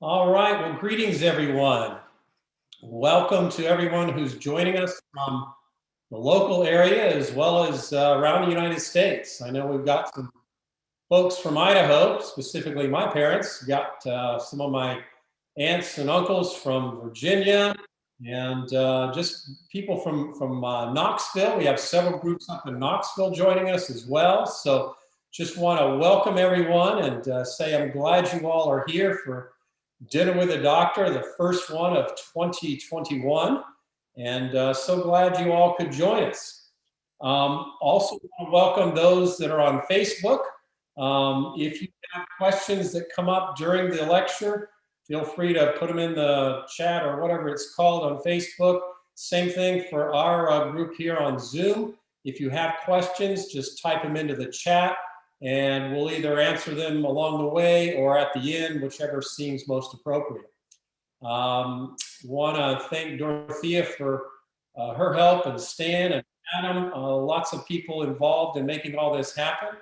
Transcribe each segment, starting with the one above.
All right, well, greetings everyone. Welcome to everyone who's joining us from the local area as well as around the United States. I know we've got some folks from Idaho, specifically my parents, got some of my aunts and uncles from Virginia, and just people from Knoxville. We have several groups up in Knoxville joining us as well. So just want to welcome everyone and say I'm glad you all are here for Dinner with a Doctor, the first one of 2021. And so glad you all could join us. Also want to welcome those that are on Facebook. If you have questions that come up during the lecture, feel free to put them in the chat or whatever it's called on Facebook. Same thing for our group here on Zoom. If you have questions, just type them into the chat and we'll either answer them along the way or at the end, whichever seems most appropriate. Want to thank Dorothea for her help, and Stan and Adam, lots of people involved in making all this happen.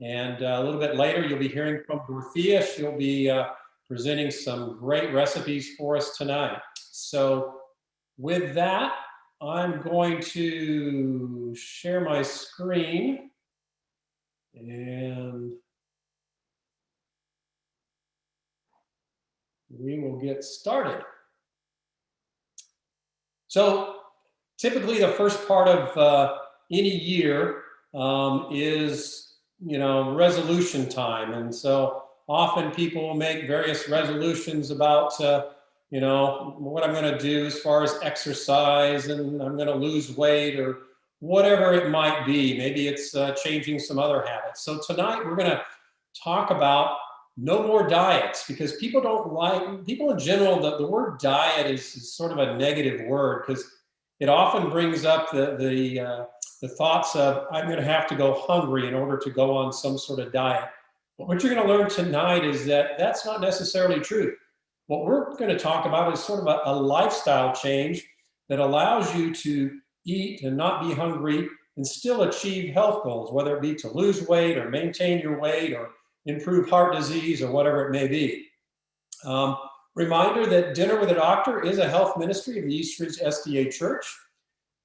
And a little bit later, you'll be hearing from Dorothea. She'll be presenting some great recipes for us tonight. So with that, I'm going to share my screen. And we will get started. So typically the first part of any year is, resolution time. And so often people make various resolutions about, what I'm going to do as far as exercise, and I'm going to lose weight or whatever it might be. Maybe it's changing some other habits. So tonight we're going to talk about no more diets, because people in general, the word diet is sort of a negative word because it often brings up the thoughts of, I'm going to have to go hungry in order to go on some sort of diet. But what you're going to learn tonight is that that's not necessarily true. What we're going to talk about is sort of a lifestyle change that allows you to eat and not be hungry and still achieve health goals, whether it be to lose weight or maintain your weight or improve heart disease or whatever it may be. Reminder that Dinner with a Doctor is a health ministry of the East Ridge SDA Church.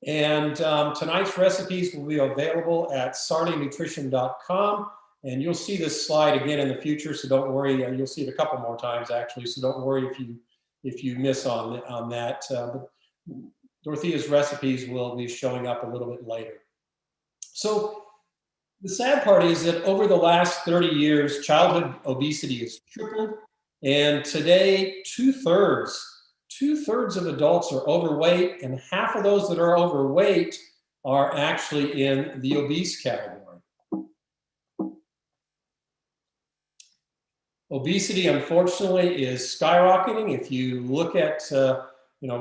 And tonight's recipes will be available at sardinutrition.com. And you'll see this slide again in the future, so don't worry. You'll see it a couple more times actually, so don't worry if you miss on that. But Dorothea's recipes will be showing up a little bit later. So the sad part is that over the last 30 years, childhood obesity has tripled. And today, two-thirds of adults are overweight, and half of those that are overweight are actually in the obese category. Obesity, unfortunately, is skyrocketing. If you look at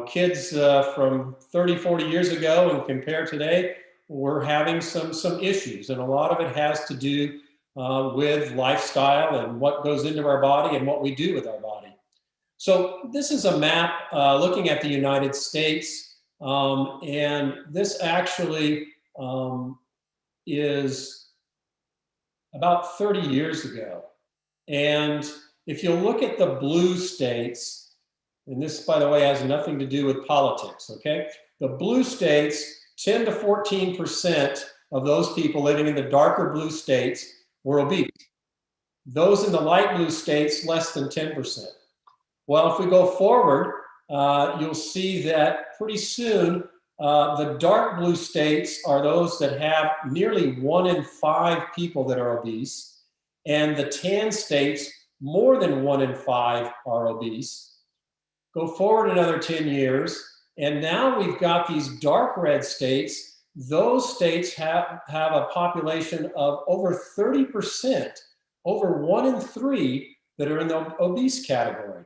kids from 30, 40 years ago and compare today, we're having some issues. And a lot of it has to do with lifestyle and what goes into our body and what we do with our body. So this is a map looking at the United States. And this actually is about 30 years ago. And if you look at the blue states, and this, by the way, has nothing to do with politics, okay? The blue states, 10 to 14% of those people living in the darker blue states were obese. Those in the light blue states, less than 10%. Well, if we go forward, you'll see that pretty soon, the dark blue states are those that have nearly 1 in 5 people that are obese. And the tan states, more than 1 in 5 are obese. Go forward another 10 years, and now we've got these dark red states. Those states have a population of over 30%, over 1 in 3 that are in the obese category.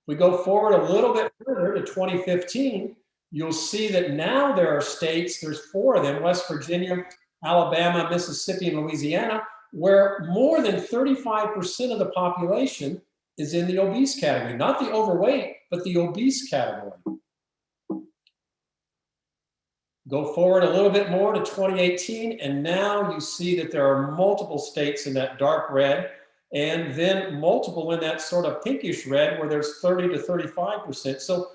We go forward a little bit further to 2015, you'll see that now there are states, there's 4 of them, West Virginia, Alabama, Mississippi, and Louisiana, where more than 35% of the population is in the obese category. Not the overweight, but the obese category. Go forward a little bit more to 2018, and now you see that there are multiple states in that dark red and then multiple in that sort of pinkish red where there's 30 to 35%. So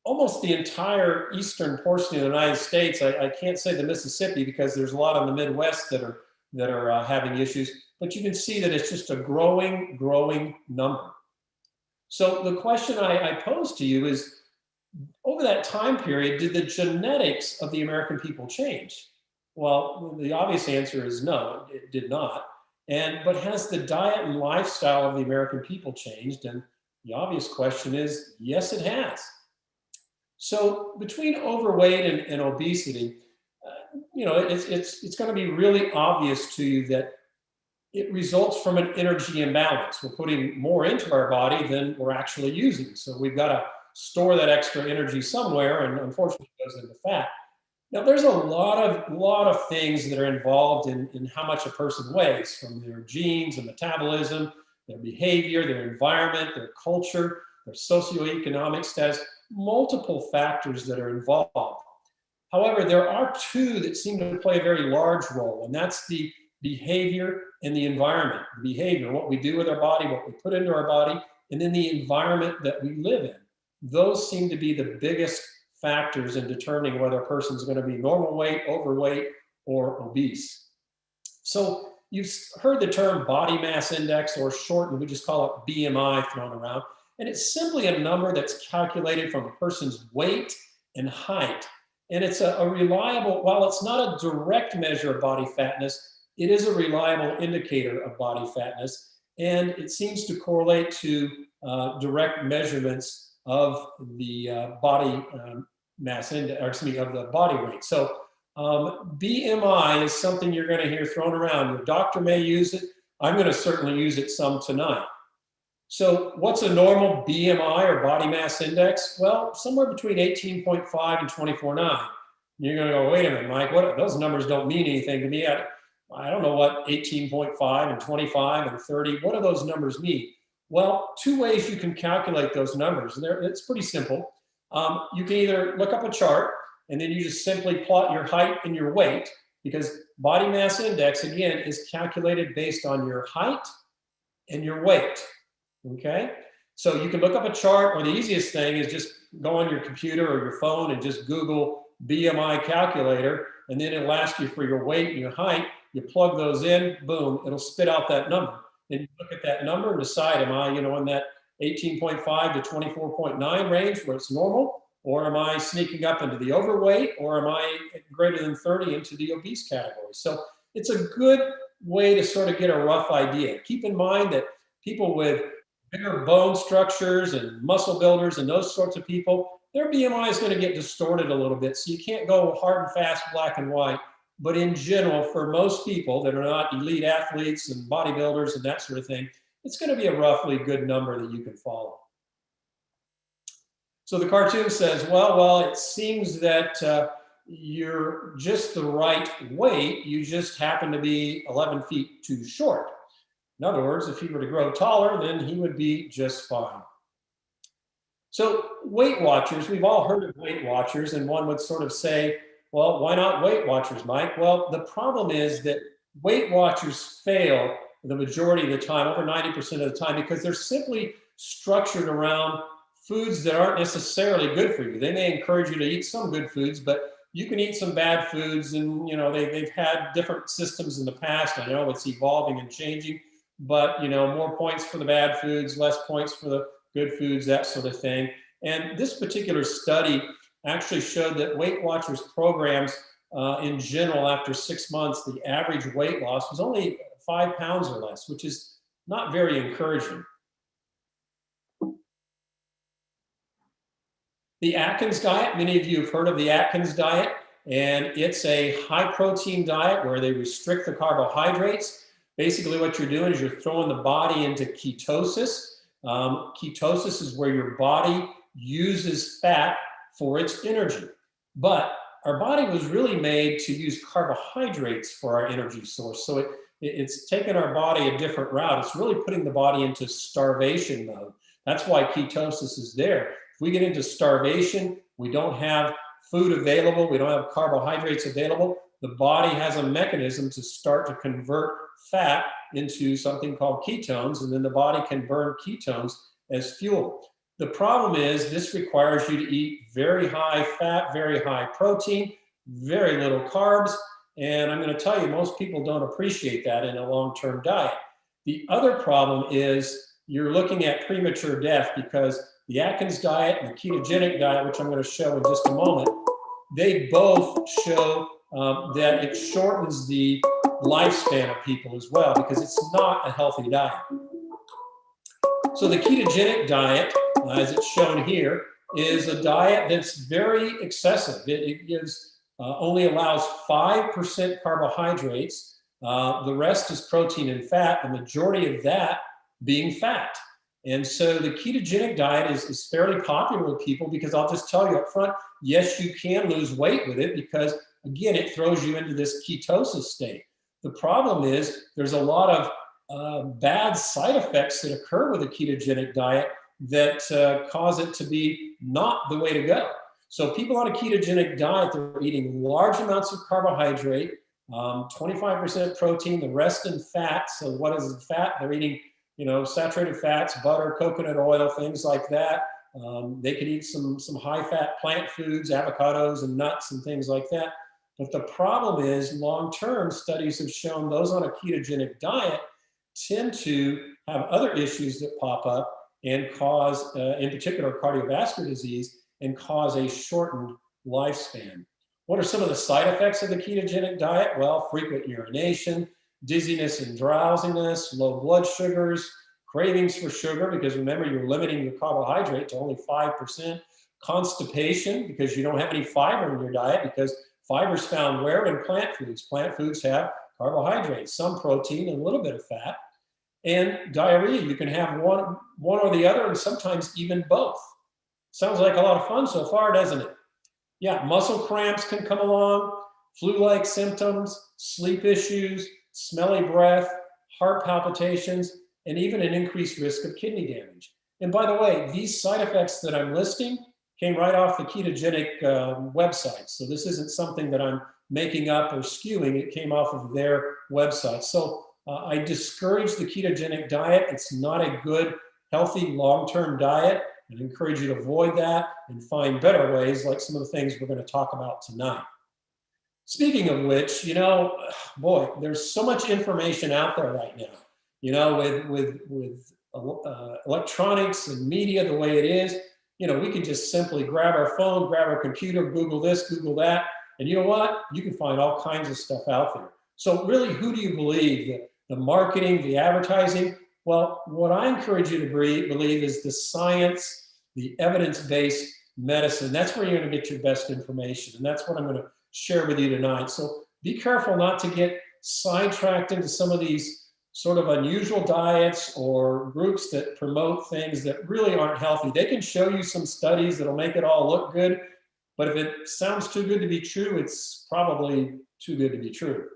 almost the entire eastern portion of the United States, I can't say the Mississippi because there's a lot in the Midwest that are having issues, but you can see that it's just a growing number. So the question I pose to you is, over that time period, did the genetics of the American people change? Well, the obvious answer is no, it did not. But has the diet and lifestyle of the American people changed? And the obvious question is, yes, it has. So between overweight and obesity, it's going to be really obvious to you that it results from an energy imbalance. We're putting more into our body than we're actually using. So we've got to store that extra energy somewhere, and unfortunately it goes into fat. Now, there's a lot of things that are involved in how much a person weighs, from their genes and metabolism, their behavior, their environment, their culture, their socioeconomic status, multiple factors that are involved. However, there are two that seem to play a very large role, and that's the behavior and the environment. The behavior, what we do with our body, what we put into our body, and then the environment that we live in. Those seem to be the biggest factors in determining whether a person is going to be normal weight, overweight, or obese. So you've heard the term body mass index, or shortened, we just call it BMI, thrown around. And it's simply a number that's calculated from a person's weight and height. And it's a reliable, while it's not a direct measure of body fatness, it is a reliable indicator of body fatness. And it seems to correlate to direct measurements of the body mass index, or excuse me, of the body weight. So BMI is something you're going to hear thrown around. Your doctor may use it. I'm going to certainly use it some tonight. So what's a normal BMI, or body mass index? Well, somewhere between 18.5 and 24.9. You're going to go, wait a minute, Mike, those numbers don't mean anything to me. I don't know what 18.5 and 25 and 30, what do those numbers mean? Well, two ways you can calculate those numbers. And it's pretty simple. You can either look up a chart, and then you just simply plot your height and your weight, because body mass index, again, is calculated based on your height and your weight. Okay? So you can look up a chart, or the easiest thing is just go on your computer or your phone and just Google BMI calculator, and then it'll ask you for your weight and your height. You plug those in, boom, it'll spit out that number. Then you look at that number and decide, am I, in that 18.5 to 24.9 range where it's normal, or am I sneaking up into the overweight, or am I greater than 30 into the obese category? So it's a good way to sort of get a rough idea. Keep in mind that people with bigger bone structures and muscle builders and those sorts of people, their BMI is going to get distorted a little bit. So you can't go hard and fast, black and white. But in general, for most people that are not elite athletes and bodybuilders and that sort of thing, it's going to be a roughly good number that you can follow. So the cartoon says, well, it seems that you're just the right weight. You just happen to be 11 feet too short. In other words, if he were to grow taller, then he would be just fine. So Weight Watchers, we've all heard of Weight Watchers, and one would sort of say, well, why not Weight Watchers, Mike? Well, the problem is that Weight Watchers fail the majority of the time, over 90% of the time, because they're simply structured around foods that aren't necessarily good for you. They may encourage you to eat some good foods, but you can eat some bad foods, and they've had different systems in the past. I know it's evolving and changing, but more points for the bad foods, less points for the good foods, that sort of thing. And this particular study actually showed that Weight Watchers programs in general, after 6 months, the average weight loss was only 5 pounds or less, which is not very encouraging. The Atkins diet, many of you have heard of the Atkins diet, and it's a high protein diet where they restrict the carbohydrates. Basically what you're doing is you're throwing the body into ketosis. Ketosis is where your body uses fat for its energy. But our body was really made to use carbohydrates for our energy source. So it's taken our body a different route. It's really putting the body into starvation mode. That's why ketosis is there. If we get into starvation, we don't have food available, we don't have carbohydrates available, the body has a mechanism to start to convert fat into something called ketones, and then the body can burn ketones as fuel. The problem is this requires you to eat very high fat, very high protein, very little carbs, and I'm going to tell you, most people don't appreciate that in a long-term diet. The other problem is you're looking at premature death, because the Atkins diet and the ketogenic diet, which I'm going to show in just a moment, they both show that it shortens the lifespan of people as well, because it's not a healthy diet. So the ketogenic diet, as it's shown here, is a diet that's very excessive. It gives only allows 5% carbohydrates. The rest is protein and fat, the majority of that being fat. And so the ketogenic diet is fairly popular with people, because I'll just tell you up front, yes, you can lose weight with it, because again, it throws you into this ketosis state. The problem is there's a lot of bad side effects that occur with a ketogenic diet that cause it to be not the way to go. So people on a ketogenic diet, they're eating large amounts of carbohydrate, 25% protein, the rest in fat. So what is fat? They're eating, saturated fats, butter, coconut oil, things like that. They could eat some high-fat plant foods, avocados and nuts and things like that. But the problem is, long-term studies have shown those on a ketogenic diet tend to have other issues that pop up and cause, in particular, cardiovascular disease, and cause a shortened lifespan. What are some of the side effects of the ketogenic diet? Well, frequent urination, dizziness and drowsiness, low blood sugars, cravings for sugar, because remember, you're limiting your carbohydrate to only 5%, constipation, because you don't have any fiber in your diet, because fiber is found where? In plant foods. Plant foods have carbohydrates, some protein, and a little bit of fat. And diarrhea, you can have one or the other, and sometimes even both. Sounds like a lot of fun so far, doesn't it? Yeah, muscle cramps can come along, flu-like symptoms, sleep issues, smelly breath, heart palpitations, and even an increased risk of kidney damage. And by the way, these side effects that I'm listing came right off the ketogenic website. So this isn't something that I'm making up or skewing. It came off of their website. So I discourage the ketogenic diet. It's not a good, healthy, long-term diet. I encourage you to avoid that and find better ways, like some of the things we're going to talk about tonight. Speaking of which, boy, there's so much information out there right now, with electronics and media the way it is. We can just simply grab our phone, grab our computer, Google this, Google that, and you know what? You can find all kinds of stuff out there. So really, who do you believe? The marketing, the advertising? Well, what I encourage you to believe is the science, the evidence-based medicine. That's where you're going to get your best information, and that's what I'm going to share with you tonight. So be careful not to get sidetracked into some of these sort of unusual diets or groups that promote things that really aren't healthy. They can show you some studies that'll make it all look good, but if it sounds too good to be true, it's probably too good to be true.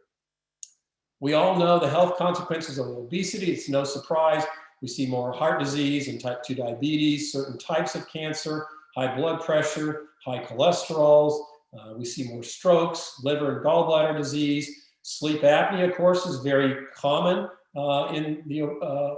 We all know the health consequences of obesity. It's no surprise. We see more heart disease and type 2 diabetes, certain types of cancer, high blood pressure, high cholesterols. We see more strokes, liver and gallbladder disease. Sleep apnea, of course, is very common in the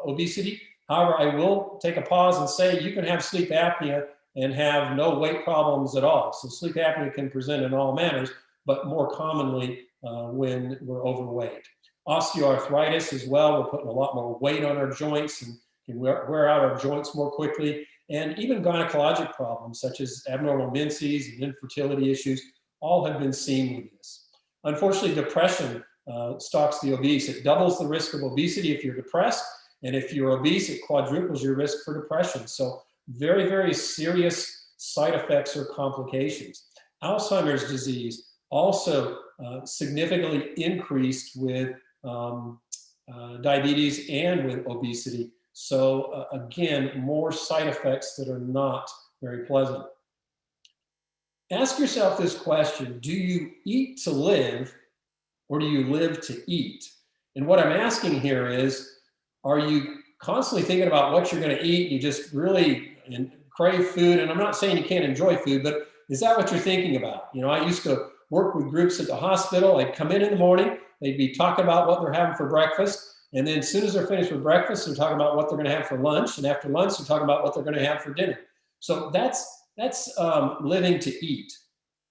obesity. However, I will take a pause and say you can have sleep apnea and have no weight problems at all. So sleep apnea can present in all manners, but more commonly when we're overweight. Osteoarthritis as well. We're putting a lot more weight on our joints and can wear out our joints more quickly. And even gynecologic problems such as abnormal menses and infertility issues all have been seen with this. Unfortunately, depression stalks the obese. It doubles the risk of obesity if you're depressed, and if you're obese, it quadruples your risk for depression. So very, very serious side effects or complications. Alzheimer's disease also significantly increased with diabetes and with obesity. So again, more side effects that are not very pleasant. Ask yourself this question: do you eat to live, or do you live to eat? And what I'm asking here is, are you constantly thinking about what you're going to eat? You just really crave food, and I'm not saying you can't enjoy food, but is that what you're thinking about? I used to work with groups at the hospital. They'd come in the morning, they'd be talking about what they're having for breakfast. And then as soon as they're finished with breakfast, they're talking about what they're going to have for lunch. And after lunch, they're talking about what they're going to have for dinner. So that's living to eat.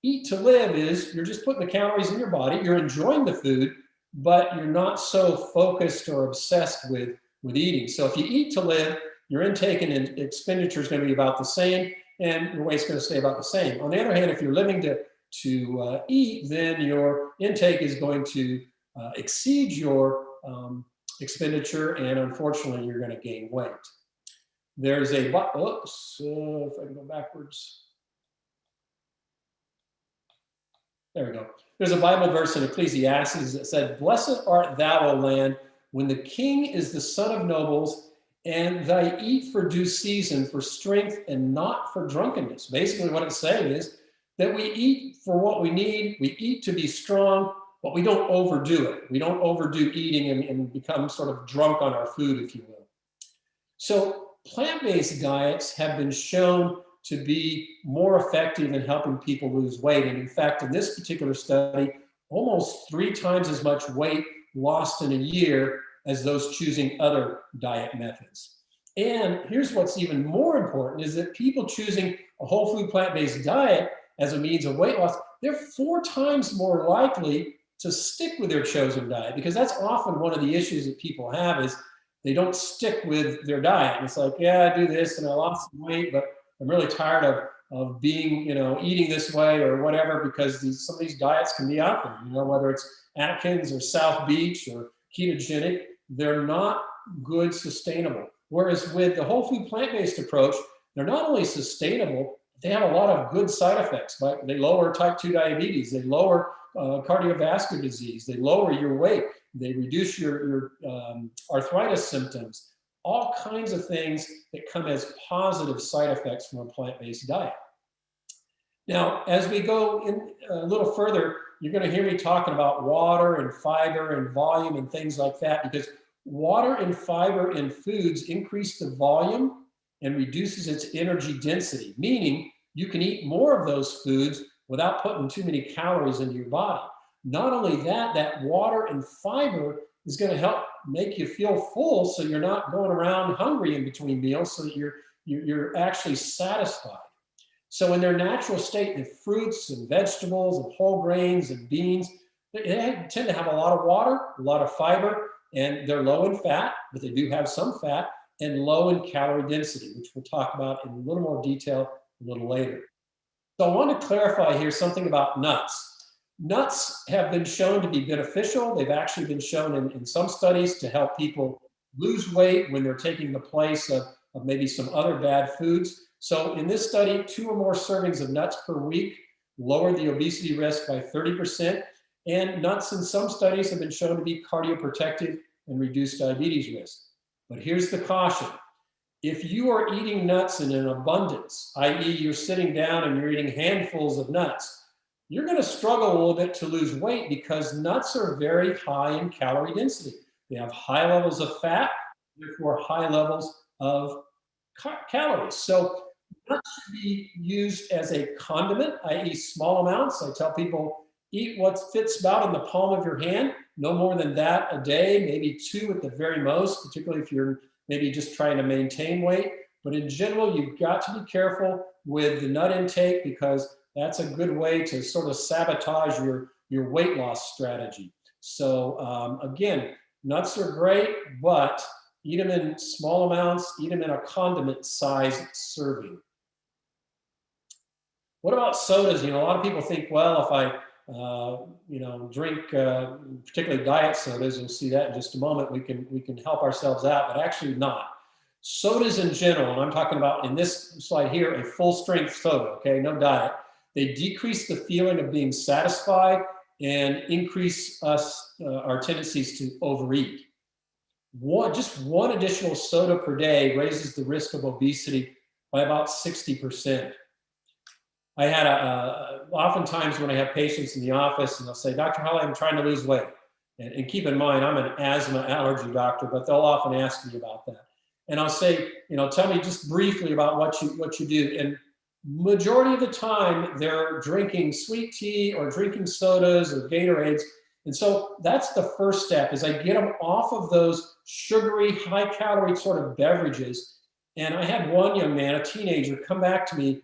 Eat to live is you're just putting the calories in your body. You're enjoying the food, but you're not so focused or obsessed with eating. So if you eat to live, your intake and expenditure is going to be about the same, and your weight's going to stay about the same. On the other hand, if you're living to eat, then your intake is going to exceed your expenditure, and unfortunately, you're going to gain weight. There's a, oops, if I can go backwards. There we go. There's a Bible verse in Ecclesiastes that said, "Blessed art thou, O land, when the king is the son of nobles, and thy eat for due season, for strength and not for drunkenness." Basically what it's saying is that we eat for what we need, we eat to be strong, but we don't overdo it. We don't overdo eating and become sort of drunk on our food, if you will. So plant-based diets have been shown to be more effective in helping people lose weight. And in fact, in this particular study, almost 3 times as much weight lost in a year as those choosing other diet methods. And here's what's even more important is that people choosing a whole food plant-based diet as a means of weight loss, they're 4 times more likely to stick with their chosen diet, because that's often one of the issues that people have is they don't stick with their diet. And it's like, yeah, I do this and I lost some weight, but I'm really tired of being, eating this way or whatever, because some of these diets can be out there, whether it's Atkins or South Beach or ketogenic, they're not good, sustainable. Whereas with the whole food plant-based approach, they're not only sustainable, they have a lot of good side effects. Right? They lower type 2 diabetes, they lower cardiovascular disease, they lower your weight, they reduce your arthritis symptoms, all kinds of things that come as positive side effects from a plant-based diet. Now, as we go in a little further, you're going to hear me talking about water and fiber and volume and things like that, because water and fiber in foods increase the volume and reduces its energy density, meaning you can eat more of those foods without putting too many calories into your body. Not only that, that water and fiber is going to help make you feel full, so you're not going around hungry in between meals, so that you're actually satisfied. So in their natural state, the fruits and vegetables and whole grains and beans, they tend to have a lot of water, a lot of fiber, and they're low in fat, but they do have some fat, and low in calorie density, which we'll talk about in a little more detail a little later. So I want to clarify here something about nuts. Nuts have been shown to be beneficial. They've actually been shown in some studies to help people lose weight when they're taking the place of maybe some other bad foods. So in this study, 2 or more servings of nuts per week lowered the obesity risk by 30%. And nuts in some studies have been shown to be cardioprotective and reduce diabetes risk. But here's the caution. If you are eating nuts in an abundance, i.e. you're sitting down and you're eating handfuls of nuts, you're going to struggle a little bit to lose weight, because nuts are very high in calorie density. They have high levels of fat, therefore high levels of calories. So nuts should be used as a condiment, i.e. small amounts. I tell people, eat what fits about in the palm of your hand, no more than that a day, maybe 2 at the very most, particularly if you're maybe just trying to maintain weight. But in general, you've got to be careful with the nut intake, because that's a good way to sort of sabotage your weight loss strategy. So again, nuts are great, but eat them in small amounts, eat them in a condiment size serving. What about sodas? A lot of people think, well, if I drink particularly diet sodas, you'll see that in just a moment, we can help ourselves out, but actually not. Sodas in general, and I'm talking about in this slide here, a full strength soda, okay, no diet. They decrease the feeling of being satisfied and increase our tendencies to overeat. Just one additional soda per day raises the risk of obesity by about 60%. I had oftentimes when I have patients in the office and they'll say, Dr. Holly, I'm trying to lose weight. And keep in mind, I'm an asthma allergy doctor, but they'll often ask me about that. And I'll say, tell me just briefly about what you do. And majority of the time they're drinking sweet tea or drinking sodas or Gatorades. And so that's the first step, is I get them off of those sugary, high calorie sort of beverages. And I had one young man, a teenager, come back to me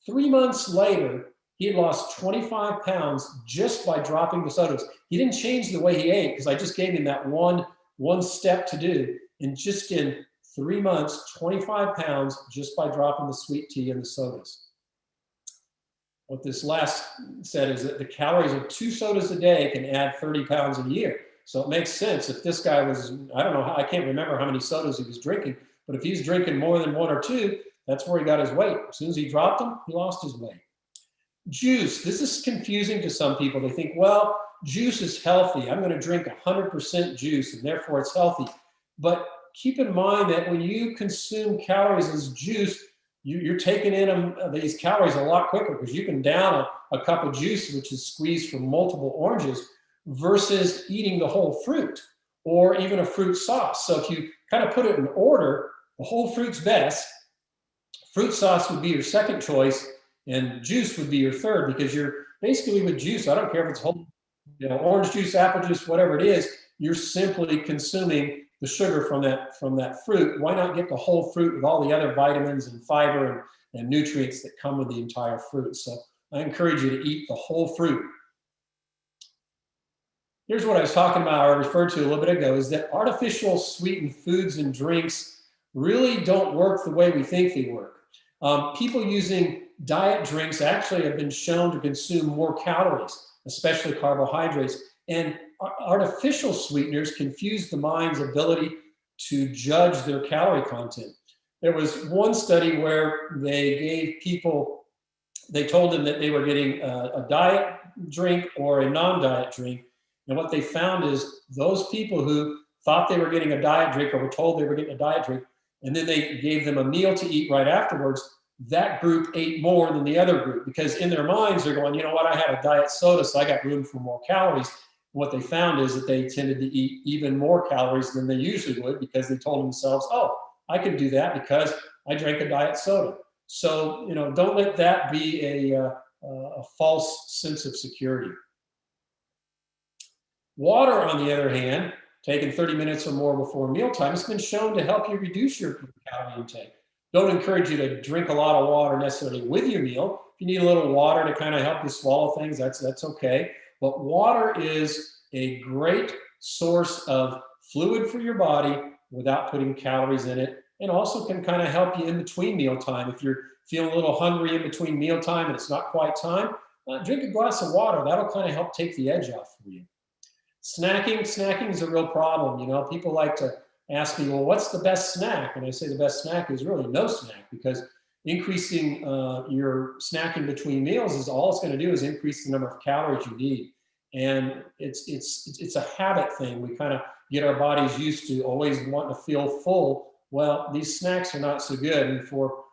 3 months later. He had lost 25 pounds just by dropping the sodas. He didn't change the way he ate, because I just gave him that one step to do. And just in 3 months, 25 pounds just by dropping the sweet tea and the sodas. What this last said is that the calories of 2 sodas a day can add 30 pounds a year. So it makes sense if this guy was, I don't know, I can't remember how many sodas he was drinking, but if he's drinking more than 1 or 2, that's where he got his weight. As soon as he dropped them, he lost his weight. Juice. This is confusing to some people. They think, well, juice is healthy. I'm going to drink 100% juice, and therefore it's healthy. But keep in mind that when you consume calories as juice, you're taking in these calories a lot quicker, because you can down a cup of juice, which is squeezed from multiple oranges, versus eating the whole fruit or even a fruit sauce. So if you kind of put it in order, the whole fruit's best, fruit sauce would be your second choice, and juice would be your third, because you're basically, with juice, I don't care if it's whole, orange juice, apple juice, whatever it is, you're simply consuming the sugar from that fruit. Why not get the whole fruit with all the other vitamins and fiber and nutrients that come with the entire fruit? So I encourage you to eat the whole fruit. Here's what I was talking about, or referred to a little bit ago, is that artificial sweetened foods and drinks really don't work the way we think they work. People using diet drinks actually have been shown to consume more calories, especially carbohydrates. And artificial sweeteners confuse the mind's ability to judge their calorie content. There was one study where they gave people, they told them that they were getting a diet drink or a non-diet drink. And what they found is those people who thought they were getting a diet drink, or were told they were getting a diet drink, and then they gave them a meal to eat right afterwards, that group ate more than the other group, because in their minds they're going, you know what, I had a diet soda, so I got room for more calories. And what they found is that they tended to eat even more calories than they usually would, because they told themselves, oh, I could do that because I drank a diet soda. So, don't let that be a false sense of security. Water, on the other hand, taken 30 minutes or more before mealtime, has been shown to help you reduce your calorie intake. Don't encourage you to drink a lot of water necessarily with your meal. If you need a little water to kind of help you swallow things, that's okay. But water is a great source of fluid for your body without putting calories in it, and also can kind of help you in between mealtime. If you're feeling a little hungry in between mealtime and it's not quite time, drink a glass of water. That'll kind of help take the edge off for you. Snacking is a real problem. People like to ask me, well, what's the best snack? And I say the best snack is really no snack, because increasing your snacking between meals is all it's going to do is increase the number of calories you need. And it's a habit thing. We kind of get our bodies used to always wanting to feel full. Well, these snacks are not so good. And for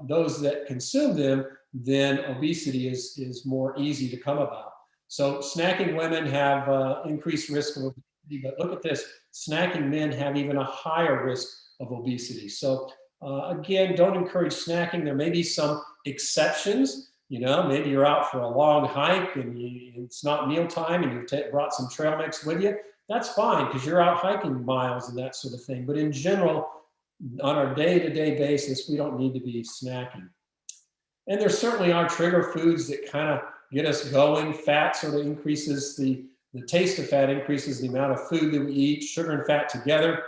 those that consume them, then obesity is more easy to come about. So snacking women have increased risk of obesity, but look at this, snacking men have even a higher risk of obesity. So again, don't encourage snacking. There may be some exceptions. Maybe you're out for a long hike and it's not mealtime and you've brought some trail mix with you. That's fine, because you're out hiking miles and that sort of thing. But in general, on our day-to-day basis, we don't need to be snacking. And there certainly are trigger foods that kind of get us going. Fat sort of increases the taste of fat, increases the amount of food that we eat. Sugar and fat together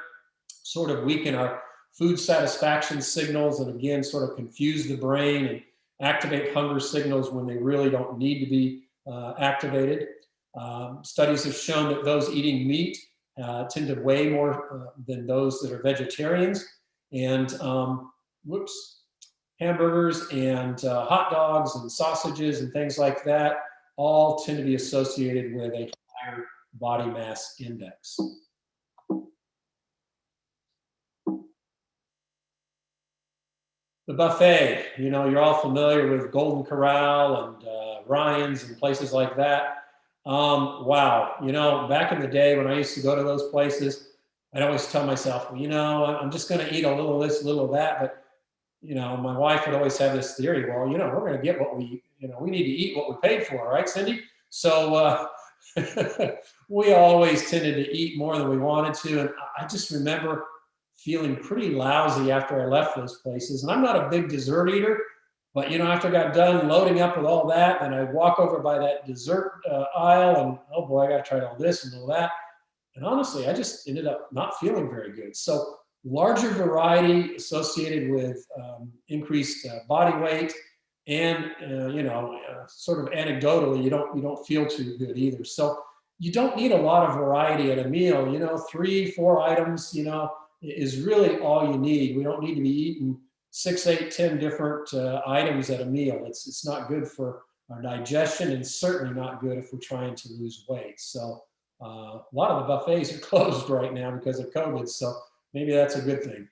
sort of weaken our food satisfaction signals, and again, sort of confuse the brain and activate hunger signals when they really don't need to be activated. Studies have shown that those eating meat tend to weigh more than those that are vegetarians. And hamburgers and hot dogs and sausages and things like that all tend to be associated with a higher body mass index. The buffet, you're all familiar with Golden Corral and Ryan's and places like that. Wow, back in the day when I used to go to those places, I'd always tell myself, well, I'm just going to eat a little of this, a little of that. But you know, my wife would always have this theory, well, you know, we're going to get what we, you know, we need to eat what we paid for, right, Cindy? So we always tended to eat more than we wanted to. And I just remember feeling pretty lousy after I left those places. And I'm not a big dessert eater, but, you know, after I got done loading up with all that, and I'd walk over by that dessert aisle and, oh boy, I got to try all this and all that. And honestly, I just ended up not feeling very good. So larger variety associated with increased body weight, and you know, sort of anecdotally, you don't feel too good either. So you don't need a lot of variety at a meal. You know, 3, 4 items, you know, is really all you need. We don't need to be eating 6, 8, 10 different items at a meal. It's not good for our digestion, and certainly not good if we're trying to lose weight. So a lot of the buffets are closed right now because of COVID. So maybe that's a good thing.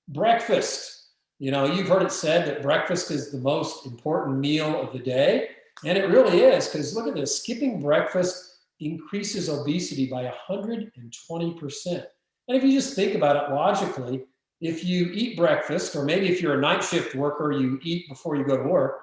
Breakfast. You know, you've heard it said that breakfast is the most important meal of the day. And it really is, because look at this, skipping breakfast increases obesity by 120%. And if you just think about it logically, if you eat breakfast, or maybe if you're a night shift worker, you eat before you go to work,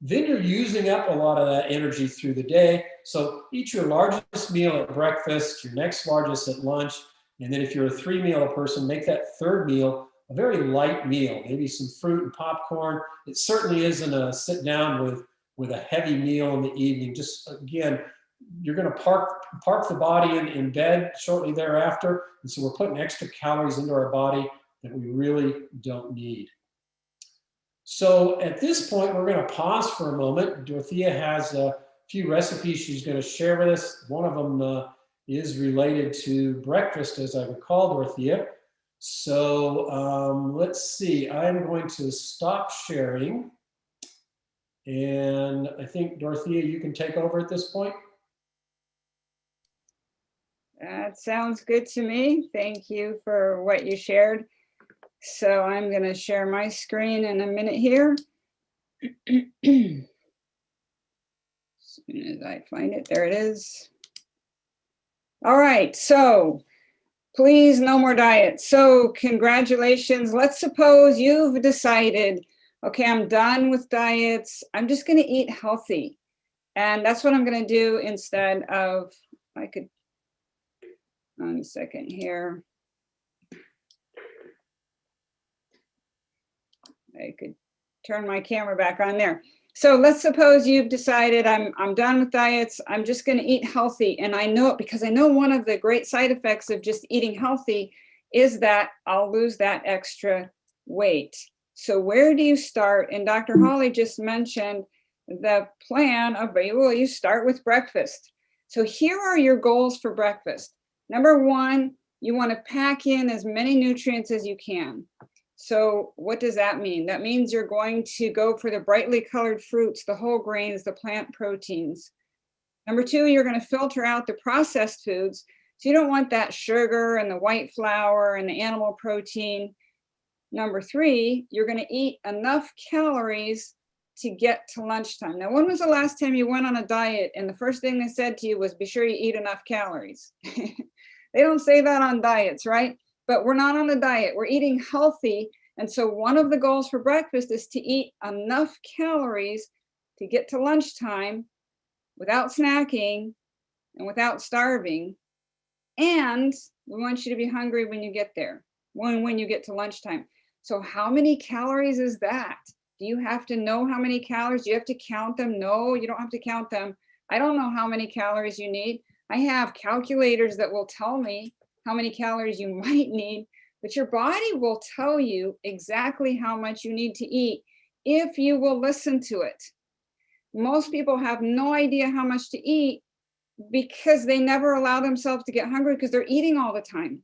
then you're using up a lot of that energy through the day. So eat your largest meal at breakfast, your next largest at lunch, and then if you're a 3-meal person, make that 3rd meal a very light meal, maybe some fruit and popcorn. It certainly isn't a sit down with a heavy meal in the evening. Just again, you're going to park the body in bed shortly thereafter. And so we're putting extra calories into our body that we really don't need. So at this point, we're going to pause for a moment. Dorothea has a few recipes she's going to share with us. One of them is related to breakfast, as I recall, Dorothea. So let's see, I'm going to stop sharing. And I think, Dorothea, you can take over at this point. That sounds good to me. Thank you for what you shared. So I'm going to share my screen in a minute here. As soon as I find it, there it is. All right, so please, no more diet. So congratulations. Let's suppose you've decided, okay, I'm done with diets. I'm just going to eat healthy. And that's what I'm going to do instead of, I could, one second here. I could turn my camera back on there. So let's suppose you've decided I'm done with diets. I'm just going to eat healthy. And I know it because I know one of the great side effects of just eating healthy is that I'll lose that extra weight. So where do you start? And Dr. Holly just mentioned the plan of, well, you start with breakfast. So here are your goals for breakfast. Number 1, you want to pack in as many nutrients as you can. So what does that mean? That means you're going to go for the brightly colored fruits, the whole grains, the plant proteins. Number 2, you're going to filter out the processed foods. So you don't want that sugar and the white flour and the animal protein. Number 3, you're going to eat enough calories to get to lunchtime. Now, when was the last time you went on a diet and the first thing they said to you was, be sure you eat enough calories? They don't say that on diets, right? But we're not on a diet, we're eating healthy. And so one of the goals for breakfast is to eat enough calories to get to lunchtime without snacking and without starving. And we want you to be hungry when you get there, when you get to lunchtime. So how many calories is that? Do you have to know how many calories? Do you have to count them? No, you don't have to count them. I don't know how many calories you need. I have calculators that will tell me how many calories you might need, but your body will tell you exactly how much you need to eat if you will listen to it. Most people have no idea how much to eat because they never allow themselves to get hungry because they're eating all the time.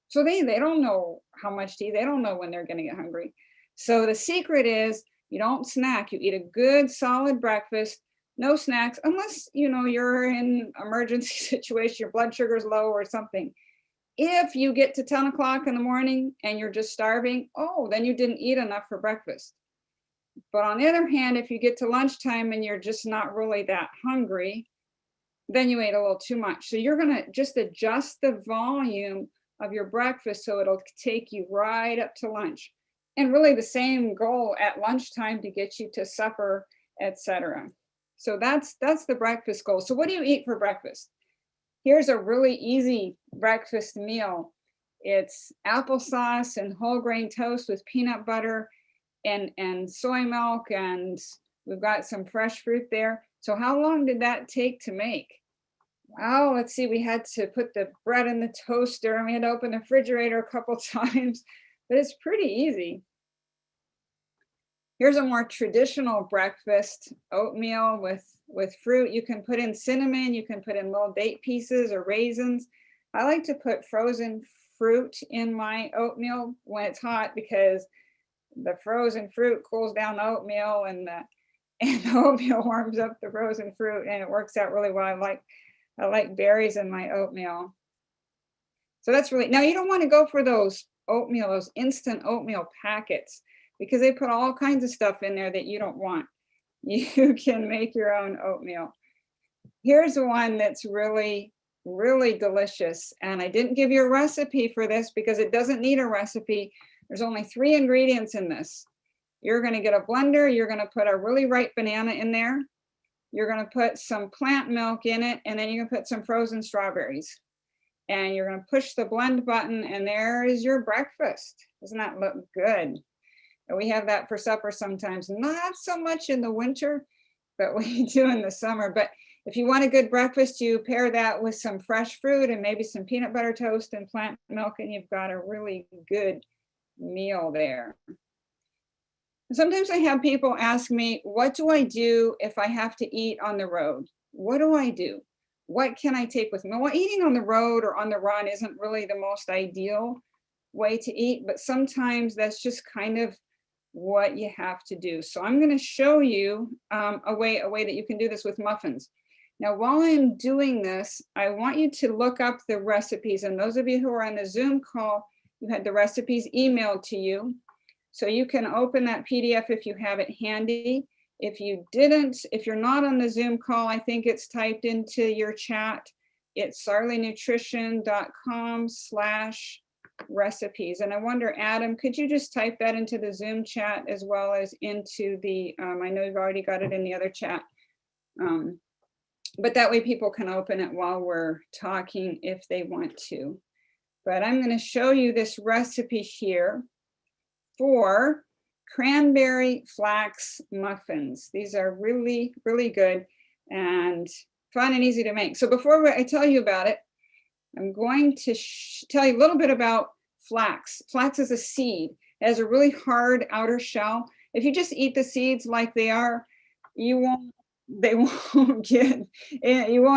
So they don't know how much to eat. They don't know when they're going to get hungry. So the secret is you don't snack. You eat a good solid breakfast, no snacks, unless you're in emergency situation, your blood sugar is low or something. If you get to 10 o'clock in the morning and you're just starving, then you didn't eat enough for breakfast. But on the other hand, if you get to lunchtime and you're just not really that hungry, then you ate a little too much. So you're going to just adjust the volume of your breakfast so it'll take you right up to lunch. And really the same goal at lunchtime to get you to supper, etc. So that's the breakfast goal. So what do you eat for breakfast? Here's a really easy breakfast meal. It's applesauce and whole grain toast with peanut butter and soy milk, and we've got some fresh fruit there. So how long did that take to make? Well, let's see, we had to put the bread in the toaster and we had to open the refrigerator a couple times, but it's pretty easy. Here's a more traditional breakfast, oatmeal with fruit. You can put in cinnamon, you can put in little date pieces or raisins. I like to put frozen fruit in my oatmeal when it's hot because the frozen fruit cools down the oatmeal and the oatmeal warms up the frozen fruit, and it works out really well. I like berries in my oatmeal. So that's really, now you don't want to go for those oatmeal, those instant oatmeal packets, because they put all kinds of stuff in there that you don't want. You can make your own oatmeal. Here's one that's really, really delicious. And I didn't give you a recipe for this because it doesn't need a recipe. There's only 3 ingredients in this. You're going to get a blender. You're going to put a really ripe banana in there. You're going to put some plant milk in it, and then you're going to put some frozen strawberries. And you're going to push the blend button, and there is your breakfast. Doesn't that look good? And we have that for supper sometimes, not so much in the winter, but we do in the summer. But if you want a good breakfast, you pair that with some fresh fruit and maybe some peanut butter toast and plant milk, and you've got a really good meal there. Sometimes I have people ask me, what do I do if I have to eat on the road? What do I do? What can I take with me? Well, eating on the road or on the run isn't really the most ideal way to eat, but sometimes that's just kind of what you have to do. So I'm going to show you a way that you can do this with muffins. Now, while I'm doing this, I want you to look up the recipes. And those of you who are on the Zoom call, you had the recipes emailed to you. So you can open that PDF if you have it handy. If you didn't, if you're not on the Zoom call, I think it's typed into your chat. It's sarlinutrition.com/recipes. And I wonder, Adam, could you just type that into the Zoom chat as well as into the, I know you've already got it in the other chat. But that way people can open it while we're talking if they want to. But I'm going to show you this recipe here for cranberry flax muffins. These are really, really good and fun and easy to make. So before I tell you about it, I'm going to tell you a little bit about flax. Flax is a seed. It has a really hard outer shell. If you just eat the seeds like they are, you won't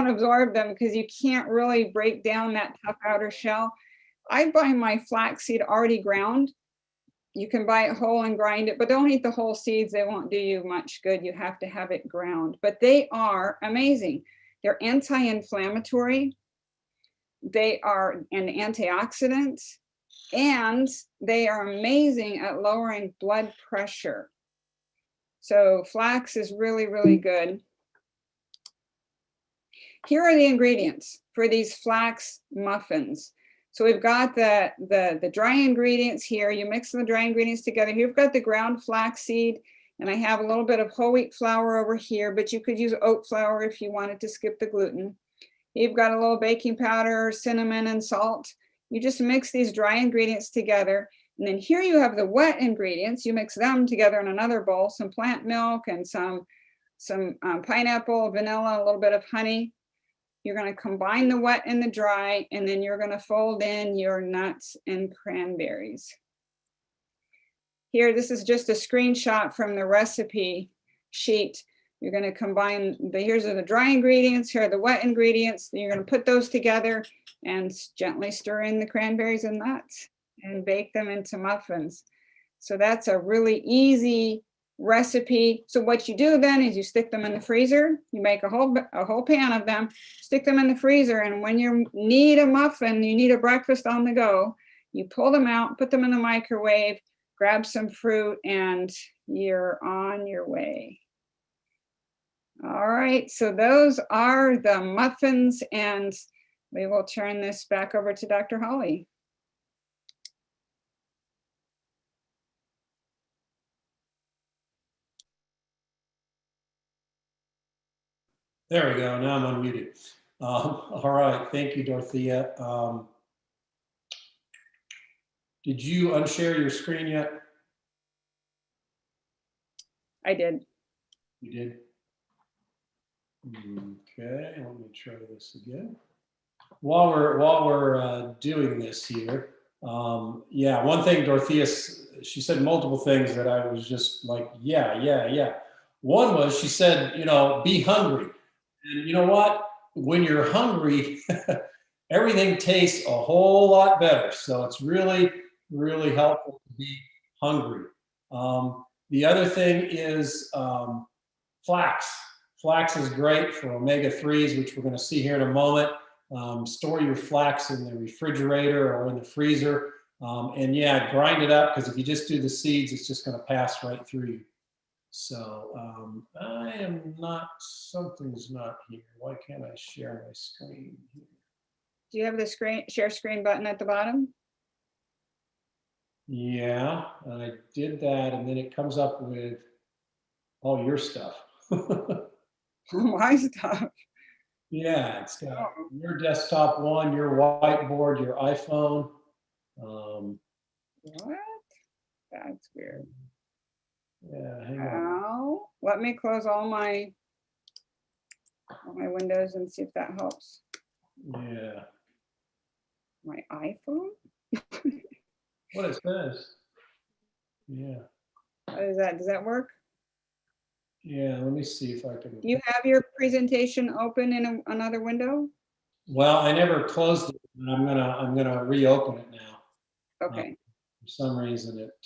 absorb them because you can't really break down that tough outer shell. I buy my flax seed already ground. You can buy it whole and grind it, but don't eat the whole seeds. They won't do you much good. You have to have it ground, but they are amazing. They're anti-inflammatory. They are an antioxidant, and they are amazing at lowering blood pressure. So flax is really, really good. Here are the ingredients for these flax muffins. So we've got the dry ingredients here. You mix the dry ingredients together. Here we've got the ground flax seed, and I have a little bit of whole wheat flour over here, but you could use oat flour if you wanted to skip the gluten. You've got a little baking powder, cinnamon, and salt. You just mix these dry ingredients together. And then here you have the wet ingredients. You mix them together in another bowl, some plant milk and some pineapple, vanilla, a little bit of honey. You're going to combine the wet and the dry, and then you're going to fold in your nuts and cranberries. Here, this is just a screenshot from the recipe sheet. You're going to combine here's the dry ingredients, here are the wet ingredients. You're going to put those together and gently stir in the cranberries and nuts and bake them into muffins. So that's a really easy recipe. So what you do then is you stick them in the freezer. You make a whole pan of them, stick them in the freezer, and when you need a muffin, you need a breakfast on the go, you pull them out, put them in the microwave, grab some fruit, and you're on your way. All right, so those are the muffins, and we will turn this back over to Dr. Holly. There we go. Now I'm unmuted. All right. Thank you, Dorothea. Did you unshare your screen yet? I did. You did? Okay, let me try this again. While we're doing this here, yeah, one thing Dorothea, she said multiple things that I was just like, yeah. One was she said, you know, be hungry. And you know what? When you're hungry, everything tastes a whole lot better. So it's really, really helpful to be hungry. The other thing is flax. Flax is great for omega-3s, which we're going to see here in a moment. Store your flax in the refrigerator or in the freezer. And yeah, grind it up, because if you just do the seeds, it's just going to pass right through you. So I am not, something's not here. Why can't I share my screen here? Do you have the share screen button at the bottom? Yeah, I did that, and then it comes up with all your stuff. My stuff. Yeah, it's got your desktop one, your whiteboard, your iPhone. What? That's weird. Yeah, hang on. Oh, let me close all my windows and see if that helps. Yeah. My iPhone? What it says. Yeah. What is that? Does that work? Yeah, let me see if I can. Do you have your presentation open in another window? Well, I never closed it. I'm gonna reopen it now. Okay. For some reason it.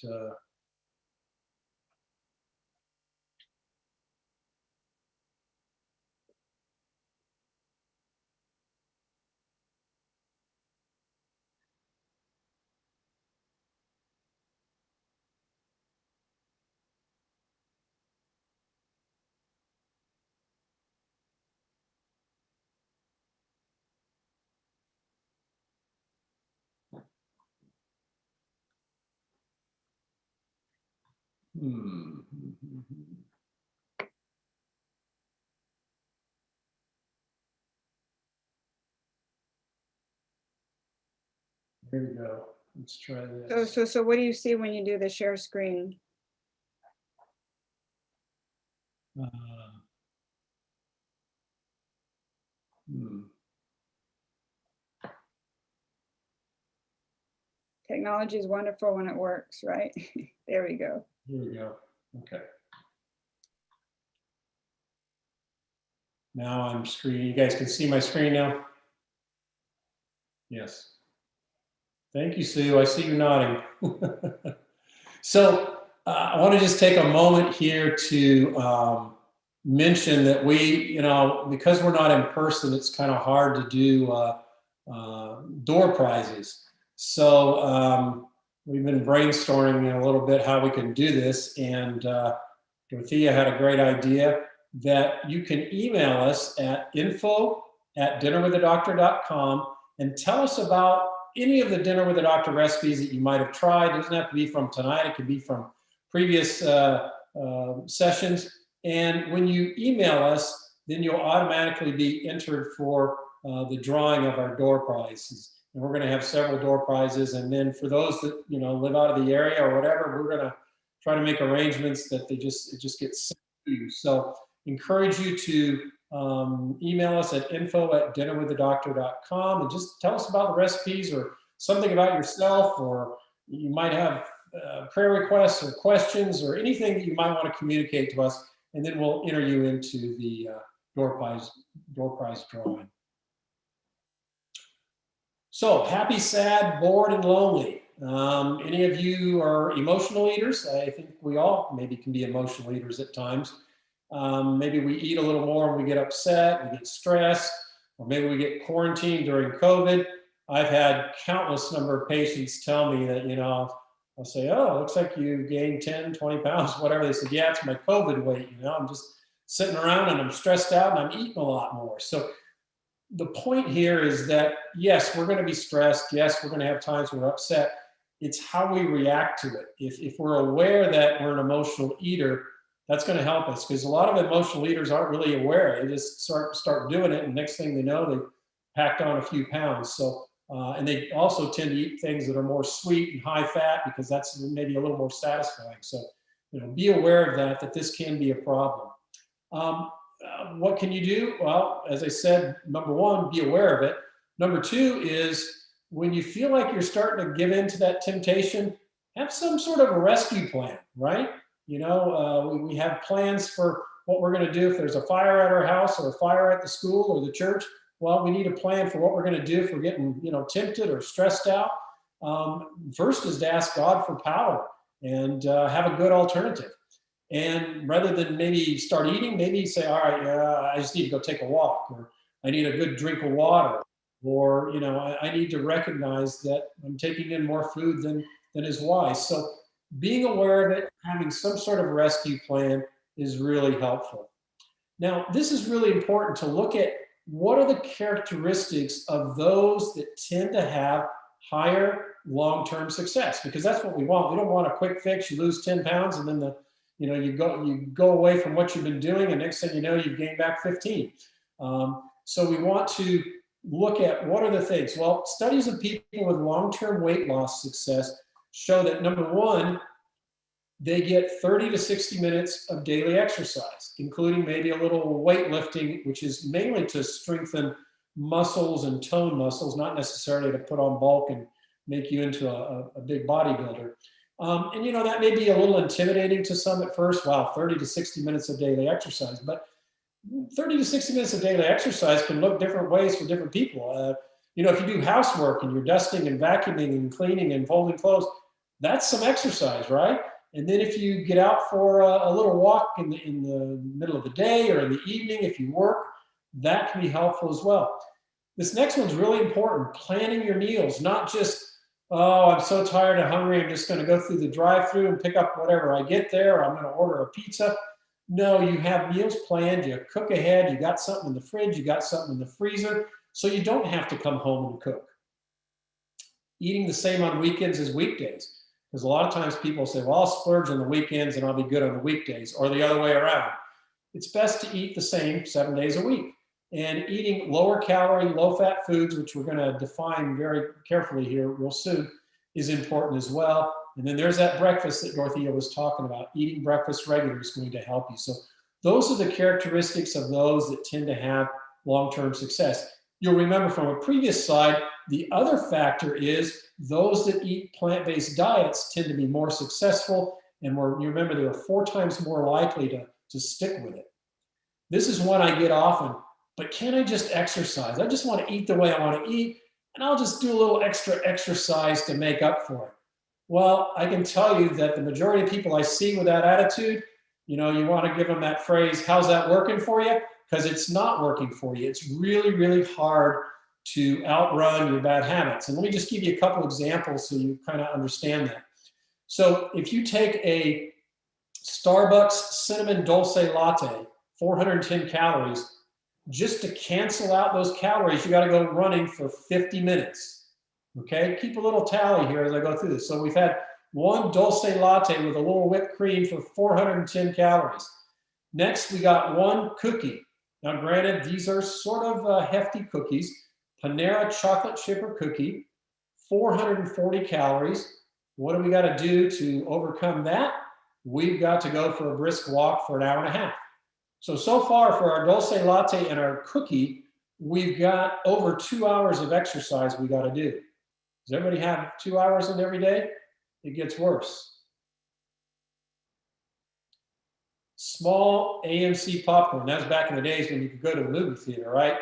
Here we go. Let's try this. So what do you see when you do the share screen? Technology is wonderful when it works, right? There we go. Here we go. Okay. Now I'm screen. You guys can see my screen now? Yes. Thank you, Sue. I see you nodding. So I want to just take a moment here to mention that we, you know, because we're not in person, it's kind of hard to do door prizes. So we've been brainstorming a little bit how we can do this, and Dorothea had a great idea that you can email us at info@dinnerwiththedoctor.com and tell us about any of the Dinner with the Doctor recipes that you might have tried. It doesn't have to be from tonight. It could be from previous sessions. And when you email us, then you'll automatically be entered for the drawing of our door prizes. And we're going to have several door prizes. And then for those that, you know, live out of the area or whatever, we're going to try to make arrangements that it just gets sent to you. So encourage you to email us at info@dinnerwiththedoctor.com and just tell us about the recipes or something about yourself, or you might have prayer requests or questions or anything that you might want to communicate to us, and then we'll enter you into the door prize drawing. So happy, sad, bored, and lonely. Any of you are emotional eaters? I think we all maybe can be emotional eaters at times. Maybe we eat a little more and we get upset, we get stressed, or maybe we get quarantined during COVID. I've had countless number of patients tell me that, you know, I'll say, oh, it looks like you gained 10, 20 pounds, whatever. They said, yeah, it's my COVID weight. You know, I'm just sitting around and I'm stressed out and I'm eating a lot more. So the point here is that, yes, we're going to be stressed. Yes, we're going to have times when we're upset. It's how we react to it. If we're aware that we're an emotional eater, That's going to help us, because a lot of emotional eaters aren't really aware. They just start doing it, and next thing they know, they packed on a few pounds. So, and they also tend to eat things that are more sweet and high fat, because that's maybe a little more satisfying. So, be aware of that this can be a problem. What can you do? Well, as I said, number one, be aware of it. Number two is, when you feel like you're starting to give in to that temptation, have some sort of a rescue plan, right? We have plans for what we're going to do if there's a fire at our house, or a fire at the school or the church. Well, we need a plan for what we're going to do if we're getting, tempted or stressed out. First is to ask God for power and have a good alternative. And rather than maybe start eating, maybe say, all right, I just need to go take a walk, or I need a good drink of water, or, I need to recognize that I'm taking in more food than is wise. So being aware of it, having some sort of rescue plan is really helpful. Now, this is really important to look at what are the characteristics of those that tend to have higher long-term success, because that's what we want. We don't want a quick fix. You lose 10 pounds and then you go away from what you've been doing, and next thing you know, you've gained back 15. So we want to look at what are the things. Well, studies of people with long-term weight loss success show that, number one, they get 30 to 60 minutes of daily exercise, including maybe a little weightlifting, which is mainly to strengthen muscles and tone muscles, not necessarily to put on bulk and make you into a big bodybuilder. And that may be a little intimidating to some at first. Wow, 30 to 60 minutes of daily exercise. But 30 to 60 minutes of daily exercise can look different ways for different people. If you do housework and you're dusting and vacuuming and cleaning and folding clothes, that's some exercise, right? And then if you get out for a little walk in the middle of the day or in the evening, if you work, that can be helpful as well. This next one's really important: planning your meals, not just, oh, I'm so tired and hungry, I'm just going to go through the drive-through and pick up whatever I get there, or I'm going to order a pizza. No, you have meals planned, you cook ahead, you got something in the fridge, you got something in the freezer, so you don't have to come home and cook. Eating the same on weekends as weekdays, because a lot of times people say, well, I'll splurge on the weekends and I'll be good on the weekdays, or the other way around. It's best to eat the same 7 days a week. And eating lower calorie, low fat foods, which we're going to define very carefully here real soon, is important as well. And then there's that breakfast that Dorothea was talking about. Eating breakfast regularly is going to help you. So those are the characteristics of those that tend to have long-term success. You'll remember from a previous slide, the other factor is those that eat plant-based diets tend to be more successful, and you remember they are 4 times more likely to stick with it. This is one I get often: but can I just exercise? I just want to eat the way I want to eat, and I'll just do a little extra exercise to make up for it. Well, I can tell you that the majority of people I see with that attitude, you want to give them that phrase, how's that working for you? Because it's not working for you. It's really, really hard to outrun your bad habits. And let me just give you a couple examples so you kind of understand that. So if you take a Starbucks cinnamon dulce latte, 410 calories, just to cancel out those calories, you got to go running for 50 minutes. Okay, keep a little tally here as I go through this. So we've had one dulce latte with a little whipped cream for 410 calories. Next, we got one cookie. Now, granted, these are sort of hefty cookies. Panera chocolate chip cookie, 440 calories. What do we got to do to overcome that? We've got to go for a brisk walk for an hour and a half. So far for our dulce latte and our cookie, we've got over 2 hours of exercise we got to do. Does everybody have 2 hours in every day? It gets worse. Small AMC popcorn. That was back in the days when you could go to the movie theater, right?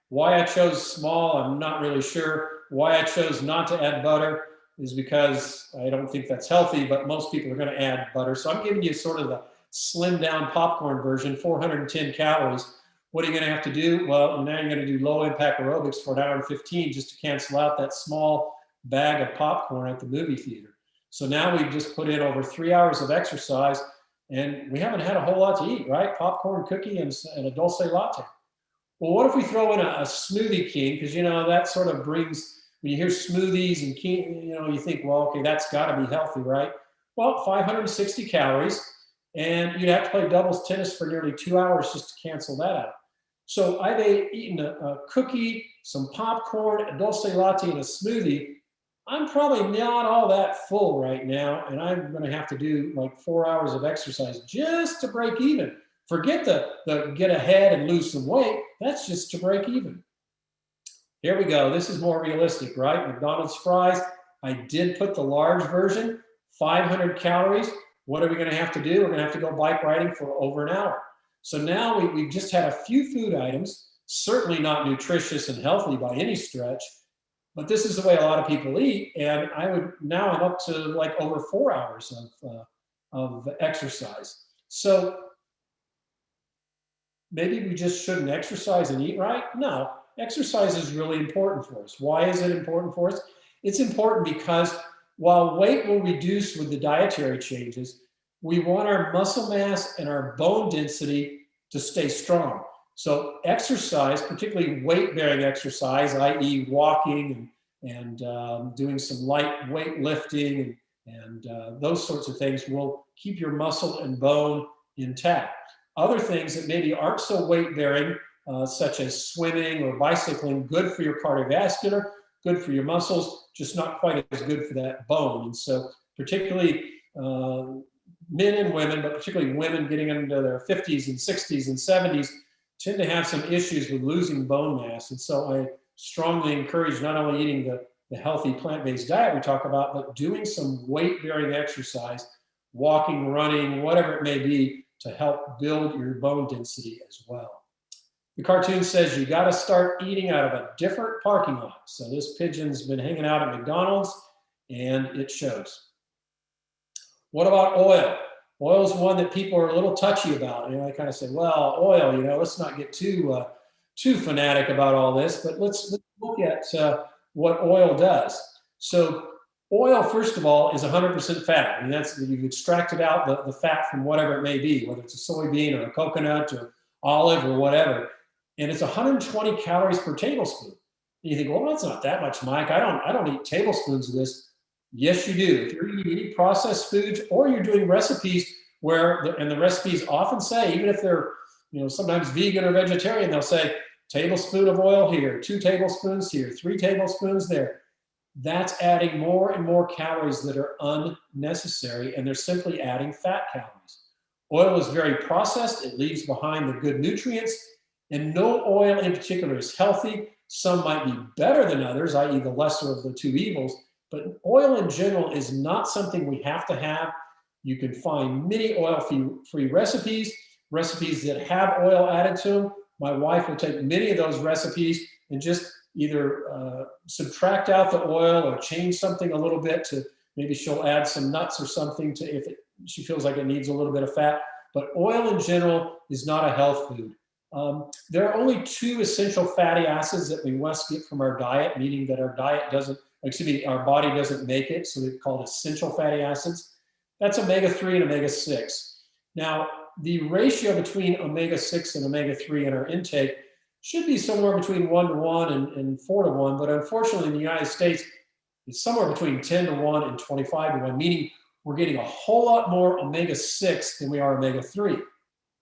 Why I chose small, I'm not really sure. Why I chose not to add butter is because I don't think that's healthy, but most people are going to add butter. So I'm giving you sort of the slimmed down popcorn version, 410 calories. What are you going to have to do? Well, now you're going to do low impact aerobics for an hour and 15 just to cancel out that small bag of popcorn at the movie theater. So now we've just put in over 3 hours of exercise, and we haven't had a whole lot to eat, right? Popcorn, cookie, and a dulce latte. Well, what if we throw in a smoothie king? Because, that sort of brings, when you hear smoothies and king, you think, well, okay, that's got to be healthy, right? Well, 560 calories. and you'd have to play doubles tennis for nearly 2 hours just to cancel that out. So I've eaten a cookie, some popcorn, a dulce latte, and a smoothie. I'm probably not all that full right now, and I'm going to have to do like 4 hours of exercise just to break even. Forget the get ahead and lose some weight. That's just to break even. Here we go. This is more realistic, right? McDonald's fries. I did put the large version, 500 calories. What are we going to have to do? We're going to have to go bike riding for over an hour. So now we've just had a few food items, certainly not nutritious and healthy by any stretch, but this is the way a lot of people eat. And now I'm up to like over 4 hours of exercise. So maybe we just shouldn't exercise and eat right? No, exercise is really important for us. Why is it important for us? It's important because while weight will reduce with the dietary changes, we want our muscle mass and our bone density to stay strong. So exercise, particularly weight-bearing exercise, i.e. walking and doing some light weight lifting and those sorts of things will keep your muscle and bone intact. Other things that maybe aren't so weight-bearing, such as swimming or bicycling, good for your cardiovascular, good for your muscles, just not quite as good for that bone. And so particularly men and women, but particularly women getting into their 50s and 60s and 70s tend to have some issues with losing bone mass. And so I strongly encourage not only eating the healthy plant-based diet we talk about, but doing some weight-bearing exercise, walking, running, whatever it may be, to help build your bone density as well. The cartoon says you got to start eating out of a different parking lot. So this pigeon's been hanging out at McDonald's, and it shows. What about oil? Oil is one that people are a little touchy about. You know, they kind of say, well, oil, you know, let's not get too fanatic about all this, but let's look at what oil does. So oil, first of all, is 100% fat. I mean, you've extracted out the fat from whatever it may be, whether it's a soybean or a coconut or olive or whatever. And it's 120 calories per tablespoon. And you think, well, that's not that much, Mike. I don't eat tablespoons of this. Yes, you do. If you're eating any processed foods or you're doing recipes and the recipes often say, even if they're, you know, sometimes vegan or vegetarian, they'll say tablespoon of oil here, 2 tablespoons here, 3 tablespoons there. That's adding more and more calories that are unnecessary, and they're simply adding fat calories. Oil is very processed. It leaves behind the good nutrients, and no oil in particular is healthy. Some might be better than others, i.e. the lesser of the two evils, but oil in general is not something we have to have. You can find many oil-free recipes that have oil added to them. My wife will take many of those recipes and just either subtract out the oil or change something a little bit to maybe she'll add some nuts or something to if she feels like it needs a little bit of fat. But oil in general is not a health food. There are only 2 essential fatty acids that we must get from our diet, meaning that our our body doesn't make it, so they're called essential fatty acids. That's omega-3 and omega-6. Now, the ratio between omega-6 and omega-3 in our intake should be somewhere between 1:1 and 4:1, but unfortunately in the United States, it's somewhere between 10:1 and 25:1, meaning we're getting a whole lot more omega-6 than we are omega-3.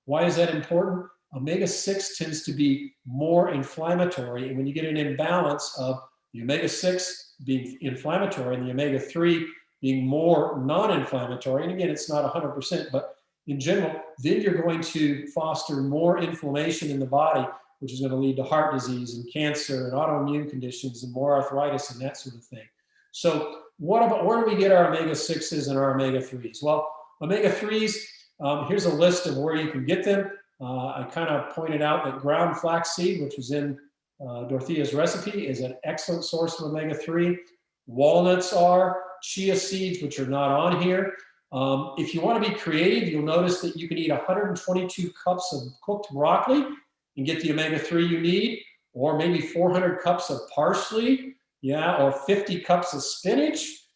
Why is that important? Omega-6 tends to be more inflammatory, and when you get an imbalance of the omega-6 being inflammatory and the omega-3 being more non-inflammatory, and again, it's not 100%, but in general, then you're going to foster more inflammation in the body, which is going to lead to heart disease and cancer and autoimmune conditions and more arthritis and that sort of thing. So where do we get our omega-6s and our omega-3s? Well, omega-3s, here's a list of where you can get them. I kind of pointed out that ground flaxseed, which was in Dorothea's recipe, is an excellent source of omega-3. Walnuts are, chia seeds, which are not on here. If you want to be creative, you'll notice that you can eat 122 cups of cooked broccoli and get the omega-3 you need, or maybe 400 cups of parsley, or 50 cups of spinach.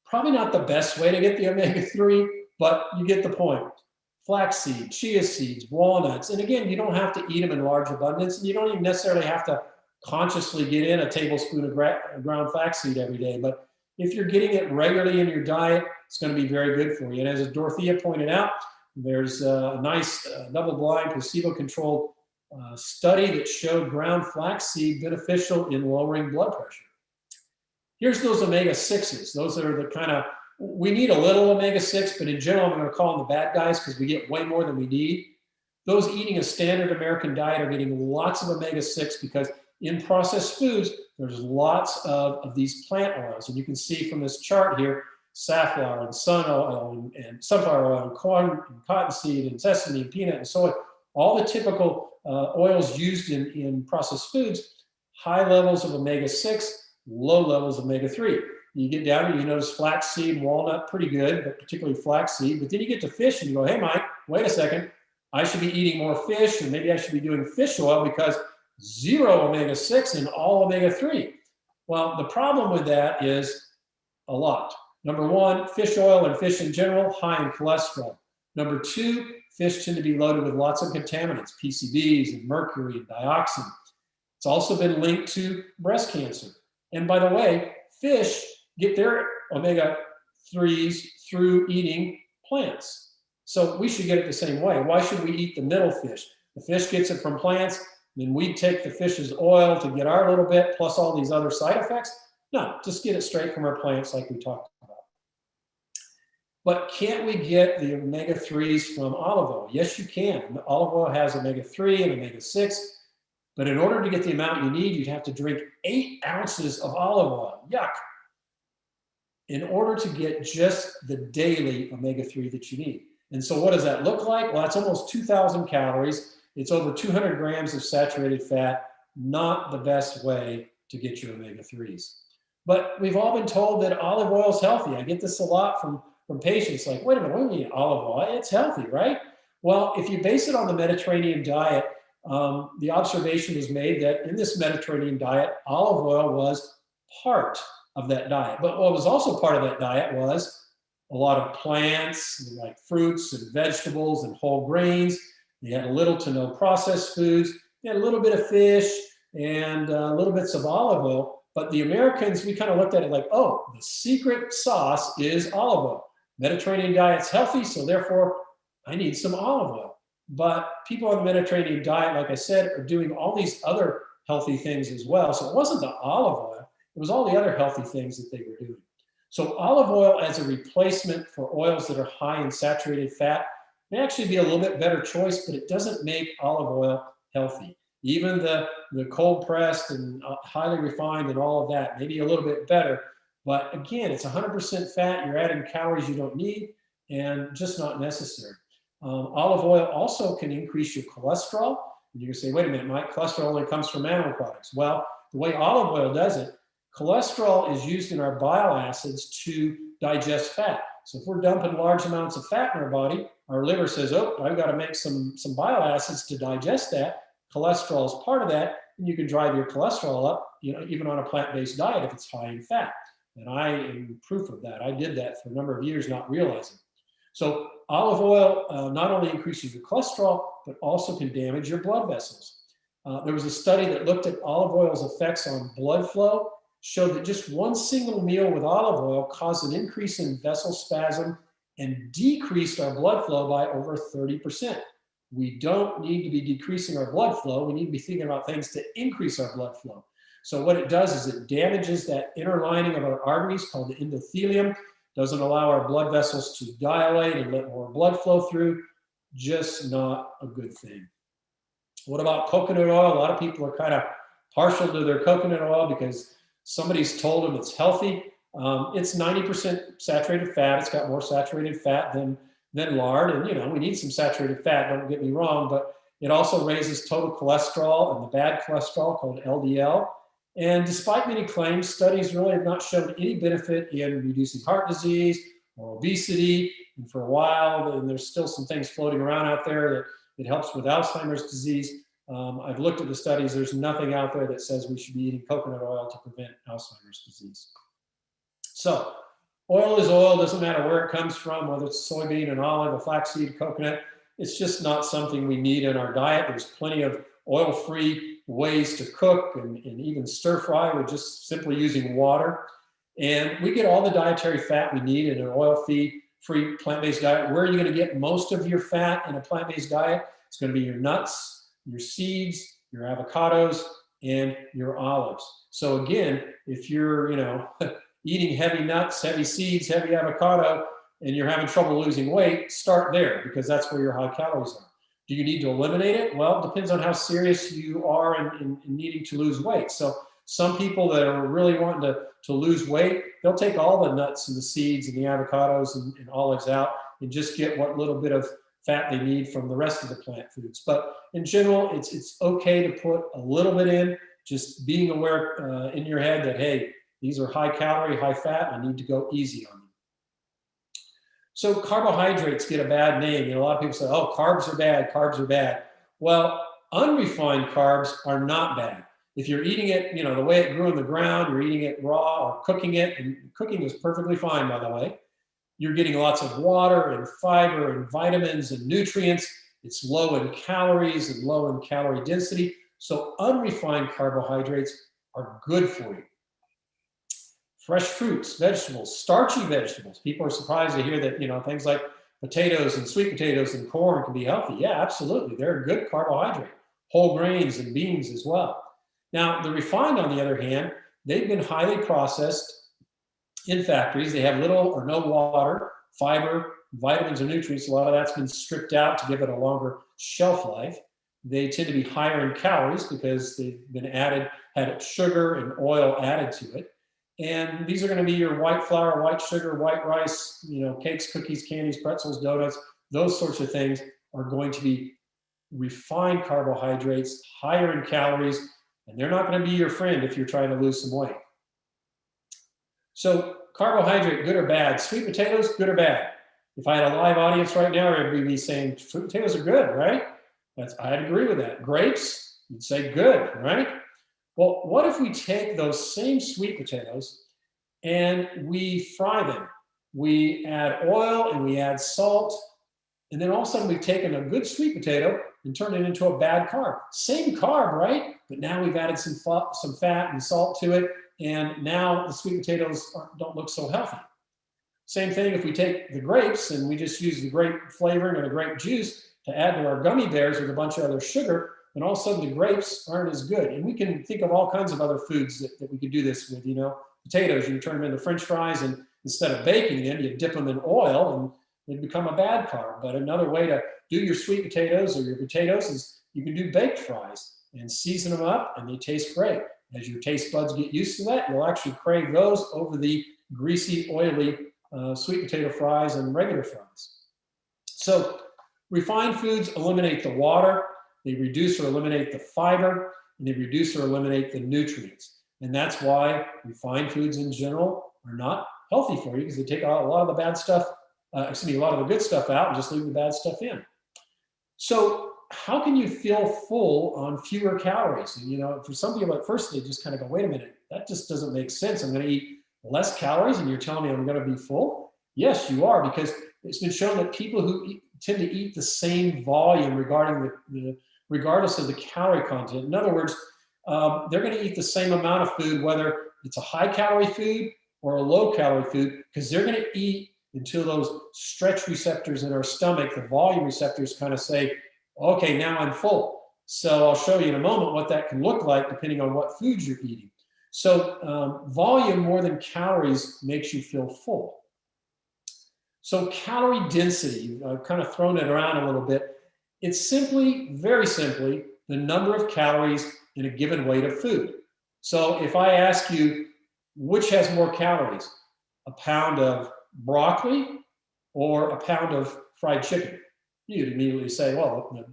Probably not the best way to get the omega-3, but you get the point. Flaxseed, chia seeds, walnuts, and again, you don't have to eat them in large abundance, and you don't even necessarily have to consciously get in a tablespoon of ground flaxseed every day, but if you're getting it regularly in your diet, it's going to be very good for you. And as Dorothea pointed out, There's a nice double-blind placebo-controlled study that showed ground flaxseed beneficial in lowering blood pressure. Here's those omega-6s. Those are the kind of, we need a little omega-6, but in general, I'm going to call them the bad guys because we get way more than we need. Those eating a standard American diet are getting lots of omega-6 because in processed foods, there's lots of these plant oils. And you can see from this chart here, safflower and sun oil and sunflower oil and corn and cottonseed and sesame and peanut and soy, all the typical oils used in processed foods, high levels of omega-6, low levels of omega-3. You get down and you notice flaxseed, walnut, pretty good, but particularly flaxseed. But then you get to fish and you go, hey, Mike, wait a second. I should be eating more fish, and maybe I should be doing fish oil because 0 omega-6 and all omega-3. Well, the problem with that is a lot. Number one, fish oil and fish in general, high in cholesterol. Number two, fish tend to be loaded with lots of contaminants, PCBs and mercury and dioxin. It's also been linked to breast cancer. And by the way, fish get their omega-3s through eating plants. So we should get it the same way. Why should we eat the middle fish? The fish gets it from plants, then we take the fish's oil to get our little bit, plus all these other side effects. No, just get it straight from our plants like we talked about. But can't we get the omega-3s from olive oil? Yes, you can. Olive oil has omega-3 and omega-6, but in order to get the amount you need, you'd have to drink 8 ounces of olive oil. Yuck. In order to get just the daily omega-3 that you need. And so what does that look like? Well, it's almost 2,000 calories. It's over 200 grams of saturated fat. Not the best way to get your omega-3s. But we've all been told that olive oil is healthy. I get this a lot from patients like, wait a minute, what do you mean olive oil? It's healthy, right? Well, if you base it on the Mediterranean diet, the observation was made that in this Mediterranean diet, olive oil was part of that diet. But what was also part of that diet was a lot of plants, like fruits and vegetables and whole grains. They had little to no processed foods. They had a little bit of fish and little bits of olive oil. But the Americans, we kind of looked at it like, oh, the secret sauce is olive oil. Mediterranean diet's healthy, so therefore I need some olive oil. But people on the Mediterranean diet, like I said, are doing all these other healthy things as well. So it wasn't the olive oil, it was all the other healthy things that they were doing. So olive oil as a replacement for oils that are high in saturated fat may actually be a little bit better choice, but it doesn't make olive oil healthy. Even the cold pressed and highly refined and all of that, maybe a little bit better. But again, it's 100% fat. You're adding calories you don't need and just not necessary. Olive oil also can increase your cholesterol. And you can say, wait a minute, Mike, cholesterol only comes from animal products. Well, the way olive oil does it, cholesterol is used in our bile acids to digest fat. So if we're dumping large amounts of fat in our body, our liver says, oh, I've got to make some bile acids to digest that. Cholesterol is part of that, and you can drive your cholesterol up, even on a plant-based diet if it's high in fat. And I am proof of that. I did that for a number of years, not realizing. So olive oil not only increases your cholesterol, but also can damage your blood vessels. There was a study that looked at olive oil's effects on blood flow, showed that just one single meal with olive oil caused an increase in vessel spasm and decreased our blood flow by over 30%. We don't need to be decreasing our blood flow. We need to be thinking about things to increase our blood flow. So what it does is it damages that inner lining of our arteries called the endothelium, doesn't allow our blood vessels to dilate and let more blood flow through. Just not a good thing. What about coconut oil? A lot of people are kind of partial to their coconut oil because somebody's told them it's healthy. It's 90% saturated fat. It's got more saturated fat than lard. And, we need some saturated fat, don't get me wrong, but it also raises total cholesterol and the bad cholesterol called LDL. And despite many claims, studies really have not shown any benefit in reducing heart disease or obesity. And for a while, and there's still some things floating around out there that it helps with Alzheimer's disease. I've looked at the studies. There's nothing out there that says we should be eating coconut oil to prevent Alzheimer's disease. So oil is oil, doesn't matter where it comes from, whether it's soybean, an olive, a flaxseed, coconut. It's just not something we need in our diet. There's plenty of oil-free ways to cook and even stir fry with just simply using water. And we get all the dietary fat we need in an oil feed gluten-free plant-based diet, where are you going to get most of your fat in a plant-based diet? It's going to be your nuts, your seeds, your avocados, and your olives. So again, if you're, eating heavy nuts, heavy seeds, heavy avocado, and you're having trouble losing weight, start there, because that's where your high calories are. Do you need to eliminate it? Well, it depends on how serious you are in needing to lose weight. So some people that are really wanting to lose weight, they'll take all the nuts and the seeds and the avocados and olives out and just get what little bit of fat they need from the rest of the plant foods. But in general, it's okay to put a little bit in, just being aware in your head that, hey, these are high calorie, high fat, I need to go easy on them. So carbohydrates get a bad name. A lot of people say, oh, carbs are bad, carbs are bad. Well, unrefined carbs are not bad. If you're eating it, the way it grew in the ground, you're eating it raw or cooking it, and cooking is perfectly fine, by the way. You're getting lots of water and fiber and vitamins and nutrients. It's low in calories and low in calorie density. So unrefined carbohydrates are good for you. Fresh fruits, vegetables, starchy vegetables. People are surprised to hear that, things like potatoes and sweet potatoes and corn can be healthy. Yeah, absolutely. They're a good carbohydrate. Whole grains and beans as well. Now, the refined, on the other hand, they've been highly processed in factories. They have little or no water, fiber, vitamins, and nutrients. A lot of that's been stripped out to give it a longer shelf life. They tend to be higher in calories because they've been had sugar and oil added to it. And these are going to be your white flour, white sugar, white rice, cakes, cookies, candies, pretzels, donuts. Those sorts of things are going to be refined carbohydrates, higher in calories, and they're not going to be your friend if you're trying to lose some weight. So carbohydrate, good or bad? Sweet potatoes, good or bad? If I had a live audience right now, everybody would be saying sweet potatoes are good, right? I'd agree with that. Grapes, you'd say good, right? Well, what if we take those same sweet potatoes and we fry them? We add oil and we add salt, and then all of a sudden we've taken a good sweet potato and turned it into a bad carb. Same carb, right? But now we've added some fat and salt to it, and now the sweet potatoes don't look so healthy. Same thing if we take the grapes and we just use the grape flavoring or the grape juice to add to our gummy bears with a bunch of other sugar, and all of a sudden the grapes aren't as good. And we can think of all kinds of other foods that we could do this with. Potatoes, you turn them into French fries, and instead of baking them, you dip them in oil and they become a bad carb. But another way to do your sweet potatoes or your potatoes is you can do baked fries and season them up, and they taste great. As your taste buds get used to that, you'll actually crave those over the greasy, oily sweet potato fries and regular fries. So refined foods eliminate the water, they reduce or eliminate the fiber, and they reduce or eliminate the nutrients. And that's why refined foods in general are not healthy for you, because they take a lot of the bad stuff, a lot of the good stuff out and just leave the bad stuff in. So how can you feel full on fewer calories? And, for some people at first, they just kind of go, wait a minute, that just doesn't make sense. I'm going to eat less calories and you're telling me I'm going to be full? Yes, you are, because it's been shown that people who tend to eat the same volume regardless of the calorie content. In other words, they're going to eat the same amount of food, whether it's a high calorie food or a low calorie food, because they're going to eat until those stretch receptors in our stomach, the volume receptors, kind of say, okay, now I'm full. So I'll show you in a moment what that can look like depending on what foods you're eating. So volume more than calories makes you feel full. So calorie density, I've kind of thrown it around a little bit. It's simply, very simply, the number of calories in a given weight of food. So if I ask you, which has more calories, a pound of broccoli or a pound of fried chicken? You'd immediately say, well, the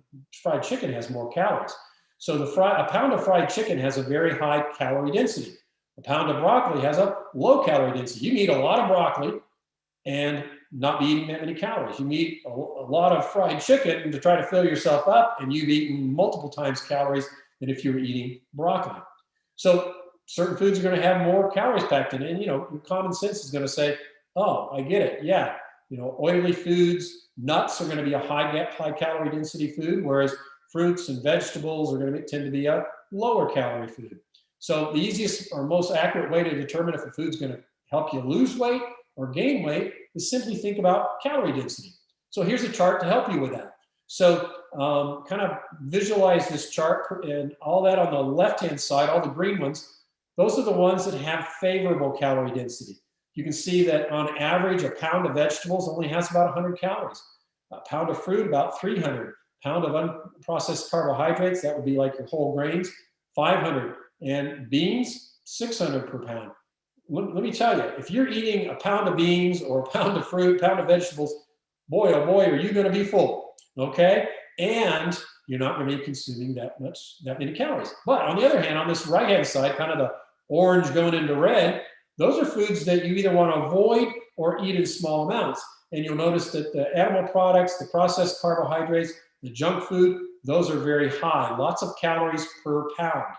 fried chicken has more calories. So a pound of fried chicken has a very high calorie density. A pound of broccoli has a low calorie density. You can eat a lot of broccoli and not be eating that many calories. You can eat a lot of fried chicken to try to fill yourself up, and you've eaten multiple times calories than if you were eating broccoli. So certain foods are going to have more calories packed in, and your common sense is going to say, oh, I get it. Yeah, oily foods, nuts are going to be a high calorie density food, whereas fruits and vegetables are going to tend to be a lower calorie food. So the easiest or most accurate way to determine if a food's going to help you lose weight or gain weight is simply think about calorie density. So here's a chart to help you with that. So kind of visualize this chart, and all that on the left-hand side, all the green ones, those are the ones that have favorable calorie density. You can see that on average, a pound of vegetables only has about 100 calories. A pound of fruit, about 300. Pound of unprocessed carbohydrates, that would be like your whole grains, 500. And beans, 600 per pound. Let me tell you, if you're eating a pound of beans or a pound of fruit, pound of vegetables, boy, oh boy, are you going to be full, okay? And you're not going to be consuming that many calories. But on the other hand, on this right-hand side, kind of the orange going into red, those are foods that you either want to avoid or eat in small amounts. And you'll notice that the animal products, the processed carbohydrates, the junk food, those are very high, lots of calories per pound.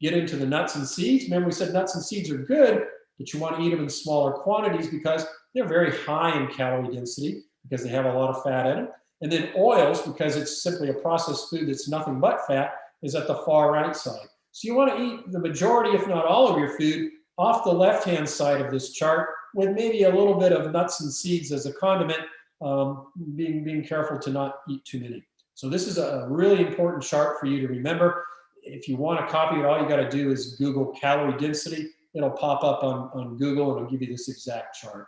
Get into the nuts and seeds. Remember, we said nuts and seeds are good, but you want to eat them in smaller quantities because they're very high in calorie density because they have a lot of fat in them. And then oils, because it's simply a processed food that's nothing but fat, is at the far right side. So you want to eat the majority, if not all of your food, off the left-hand side of this chart with maybe a little bit of nuts and seeds as a condiment, being careful to not eat too many. So this is a really important chart for you to remember. If you want to copy it, all you got to do is Google calorie density. It'll pop up on Google and it'll give you this exact chart.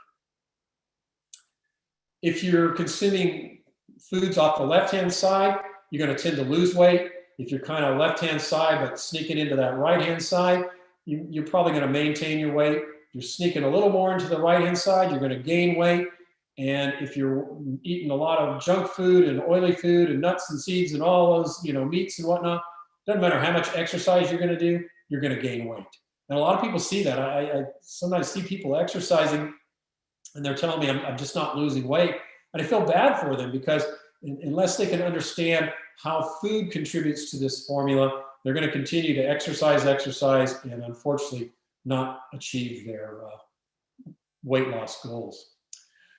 If you're consuming foods off the left-hand side, you're going to tend to lose weight. If you're kind of left-hand side but sneaking into that right-hand side, you're probably going to maintain your weight. If you're sneaking a little more into the right-hand side, you're going to gain weight. And if you're eating a lot of junk food and oily food and nuts and seeds and all those, meats and whatnot, doesn't matter how much exercise you're going to do, you're going to gain weight. And a lot of people see that. I sometimes see people exercising and they're telling me I'm just not losing weight. And I feel bad for them because unless they can understand how food contributes to this formula, they're going to continue to exercise, and unfortunately not achieve their weight loss goals.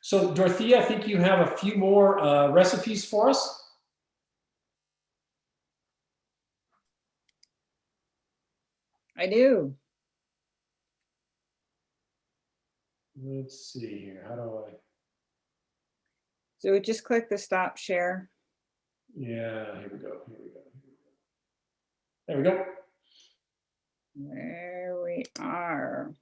So Dorothea, I think you have a few more recipes for us. I do. Let's see here. How do I? So just click the stop share. Yeah, here we go. There we go. There we are.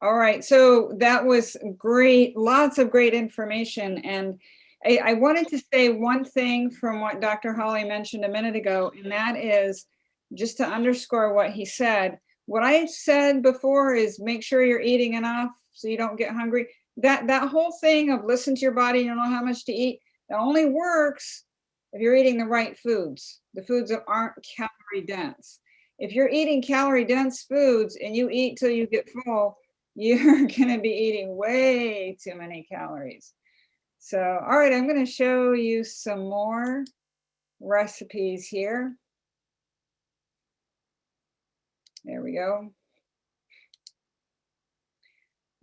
All right, so that was great, lots of great information. And I wanted to say one thing from what Dr. Hawley mentioned a minute ago, and that is just to underscore what he said. What I said before is make sure you're eating enough so you don't get hungry. That whole thing of listen to your body, you know how much to eat, that only works if you're eating the right foods, the foods that aren't calorie dense. If you're eating calorie dense foods and you eat till you get full, you're going to be eating way too many calories. So, all right, I'm going to show you some more recipes here. There we go.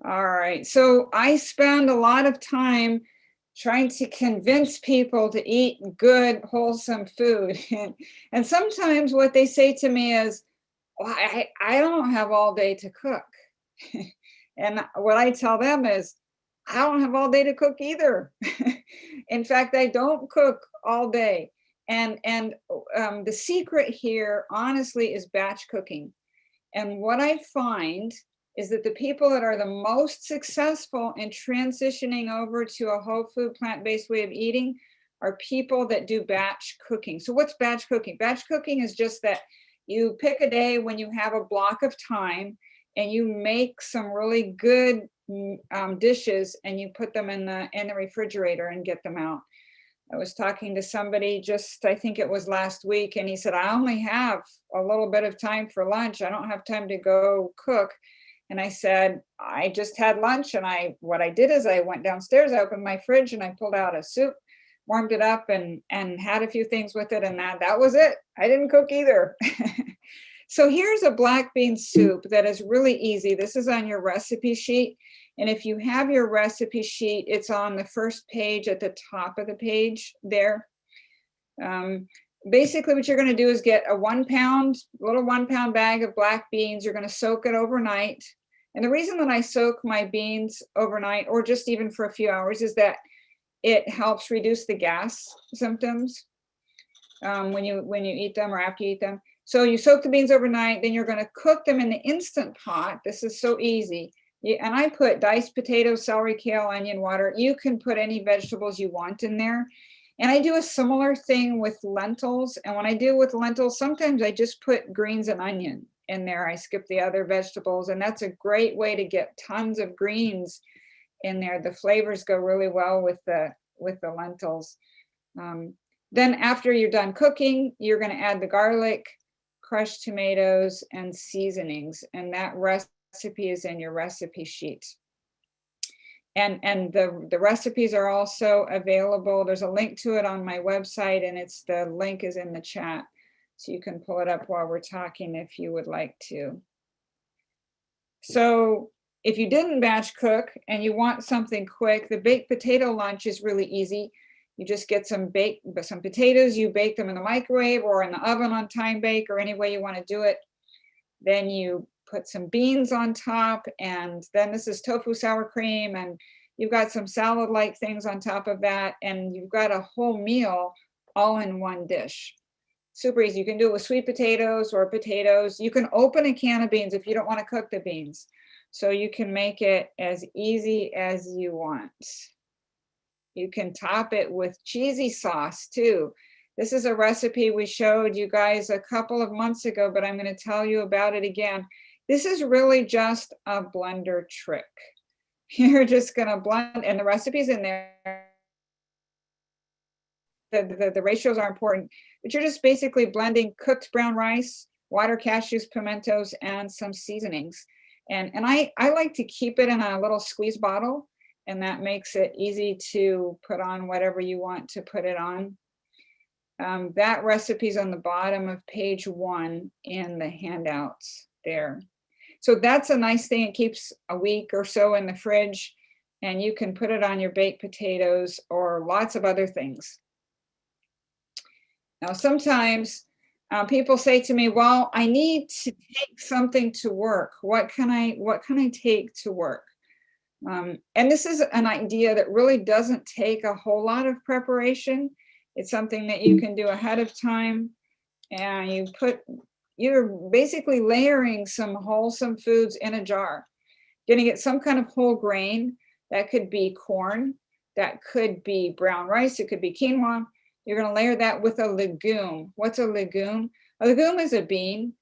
All right, so I spend a lot of time trying to convince people to eat good, wholesome food. And sometimes what they say to me is, well, I don't have all day to cook. And what I tell them is, I don't have all day to cook either. In fact, I don't cook all day. And the secret here, honestly, is batch cooking. And what I find is that the people that are the most successful in transitioning over to a whole food, plant-based way of eating are people that do batch cooking. So what's batch cooking? Batch cooking is just that you pick a day when you have a block of time and you make some really good dishes and you put them in the refrigerator and get them out. I was talking to somebody just, I think it was last week, and he said, I only have a little bit of time for lunch. I don't have time to go cook. And I said, I just had lunch, and what I did is I went downstairs, I opened my fridge and I pulled out a soup, warmed it up and had a few things with it, and that was it. I didn't cook either. So here's a black bean soup that is really easy. This is on your recipe sheet. And if you have your recipe sheet, it's on the first page at the top of the page there. Basically what you're going to do is get a little 1 pound bag of black beans. You're going to soak it overnight. And the reason that I soak my beans overnight, or just even for a few hours, is that it helps reduce the gas symptoms when you eat them or after you eat them. So you soak the beans overnight, then you're going to cook them in the Instant Pot. This is so easy. And I put diced potatoes, celery, kale, onion, water. You can put any vegetables you want in there. And I do a similar thing with lentils. And when I do with lentils, sometimes I just put greens and onion in there. I skip the other vegetables. And that's a great way to get tons of greens in there. The flavors go really well with the lentils. Then after you're done cooking, you're going to add the garlic, crushed tomatoes, and seasonings. And that recipe is in your recipe sheet. And the recipes are also available. There's a link to it on my website, and the link is in the chat. So you can pull it up while we're talking if you would like to. So if you didn't batch cook and you want something quick, the baked potato lunch is really easy. You just get some potatoes, you bake them in the microwave or in the oven on time bake or any way you want to do it. Then you put some beans on top, and then this is tofu sour cream, and you've got some salad-like things on top of that, and you've got a whole meal all in one dish. Super easy. You can do it with sweet potatoes or potatoes. You can open a can of beans if you don't want to cook the beans. So you can make it as easy as you want. You can top it with cheesy sauce too. This is a recipe we showed you guys a couple of months ago, but I'm going to tell you about it again. This is really just a blender trick. You're just going to blend, and the recipe's in there. The ratios are important, but you're just basically blending cooked brown rice, water, cashews, pimentos, and some seasonings. And I like to keep it in a little squeeze bottle, and that makes it easy to put on whatever you want to put it on. That recipe's on the bottom of page 1 in the handouts there. So that's a nice thing. It keeps a week or so in the fridge, and you can put it on your baked potatoes or lots of other things. Now, sometimes people say to me, well, I need to take something to work. What can I take to work? And this is an idea that really doesn't take a whole lot of preparation. It's something that you can do ahead of time, and you're basically layering some wholesome foods in a jar. You're gonna get some kind of whole grain. That could be corn, that could be brown rice, it could be quinoa. You're gonna layer that with a legume. What's a legume? A legume is a bean.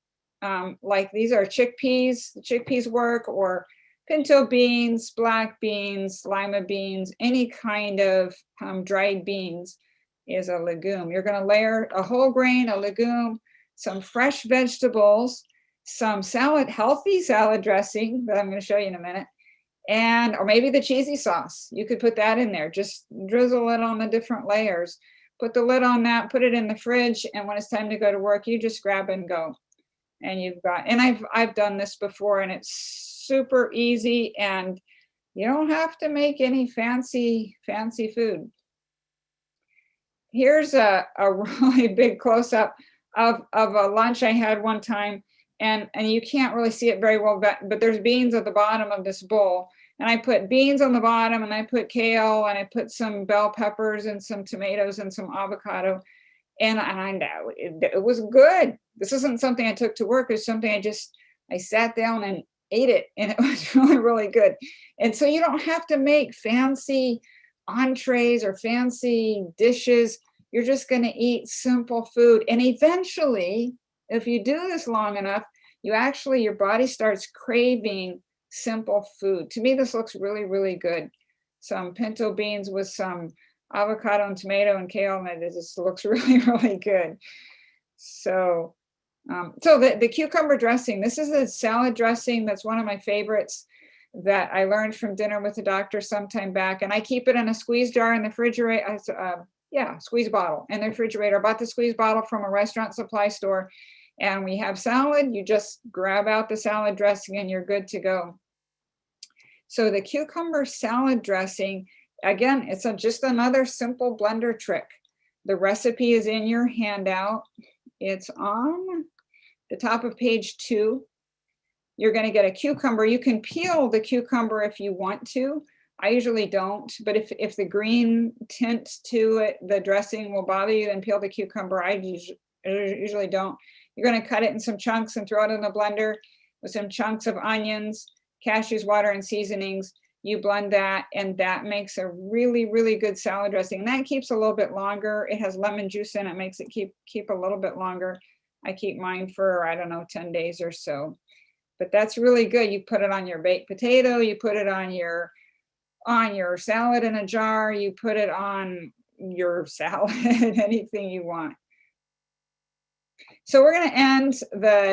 Like these are chickpeas, chickpeas work, or pinto beans, black beans, lima beans, any kind of dried beans is a legume. You're going to layer a whole grain, a legume, some fresh vegetables, some healthy salad dressing that I'm going to show you in a minute, or maybe the cheesy sauce. You could put that in there. Just drizzle it on the different layers. Put the lid on that, put it in the fridge, and when it's time to go to work, you just grab and go. And I've done this before, and it's super easy, and you don't have to make any fancy food. Here's a really big close-up of a lunch I had one time, and you can't really see it very well, but there's beans at the bottom of this bowl, and I put beans on the bottom, and I put kale, and I put some bell peppers and some tomatoes and some avocado, and it was good. This isn't something I took to work. It's something I sat down and ate it, and it was really, really good. And so you don't have to make fancy entrees or fancy dishes. You're just going to eat simple food. And eventually, if you do this long enough, your body starts craving simple food. To me, this looks really, really good. Some pinto beans with some avocado and tomato and kale, and it just looks really, really good. So the cucumber dressing, this is a salad dressing that's one of my favorites that I learned from Dinner with the Doctor sometime back, and I keep it in a squeeze jar in the refrigerator, squeeze bottle in the refrigerator. I bought the squeeze bottle from a restaurant supply store, and we have salad. You just grab out the salad dressing and you're good to go. So the cucumber salad dressing, again, it's just another simple blender trick. The recipe is in your handout. It's on the top of page 2. You're going to get a cucumber. You can peel the cucumber if you want to. I usually don't, but if the green tint to it, the dressing will bother you, then peel the cucumber. I usually don't. You're going to cut it in some chunks and throw it in the blender with some chunks of onions, cashews, water, and seasonings. You blend that, and that makes a really, really good salad dressing. And that keeps a little bit longer. It has lemon juice in it, makes it keep a little bit longer. I keep mine for, I don't know, 10 days or so. But that's really good. You put it on your baked potato, you put it on your salad in a jar, you put it on your salad, anything you want. So we're going to end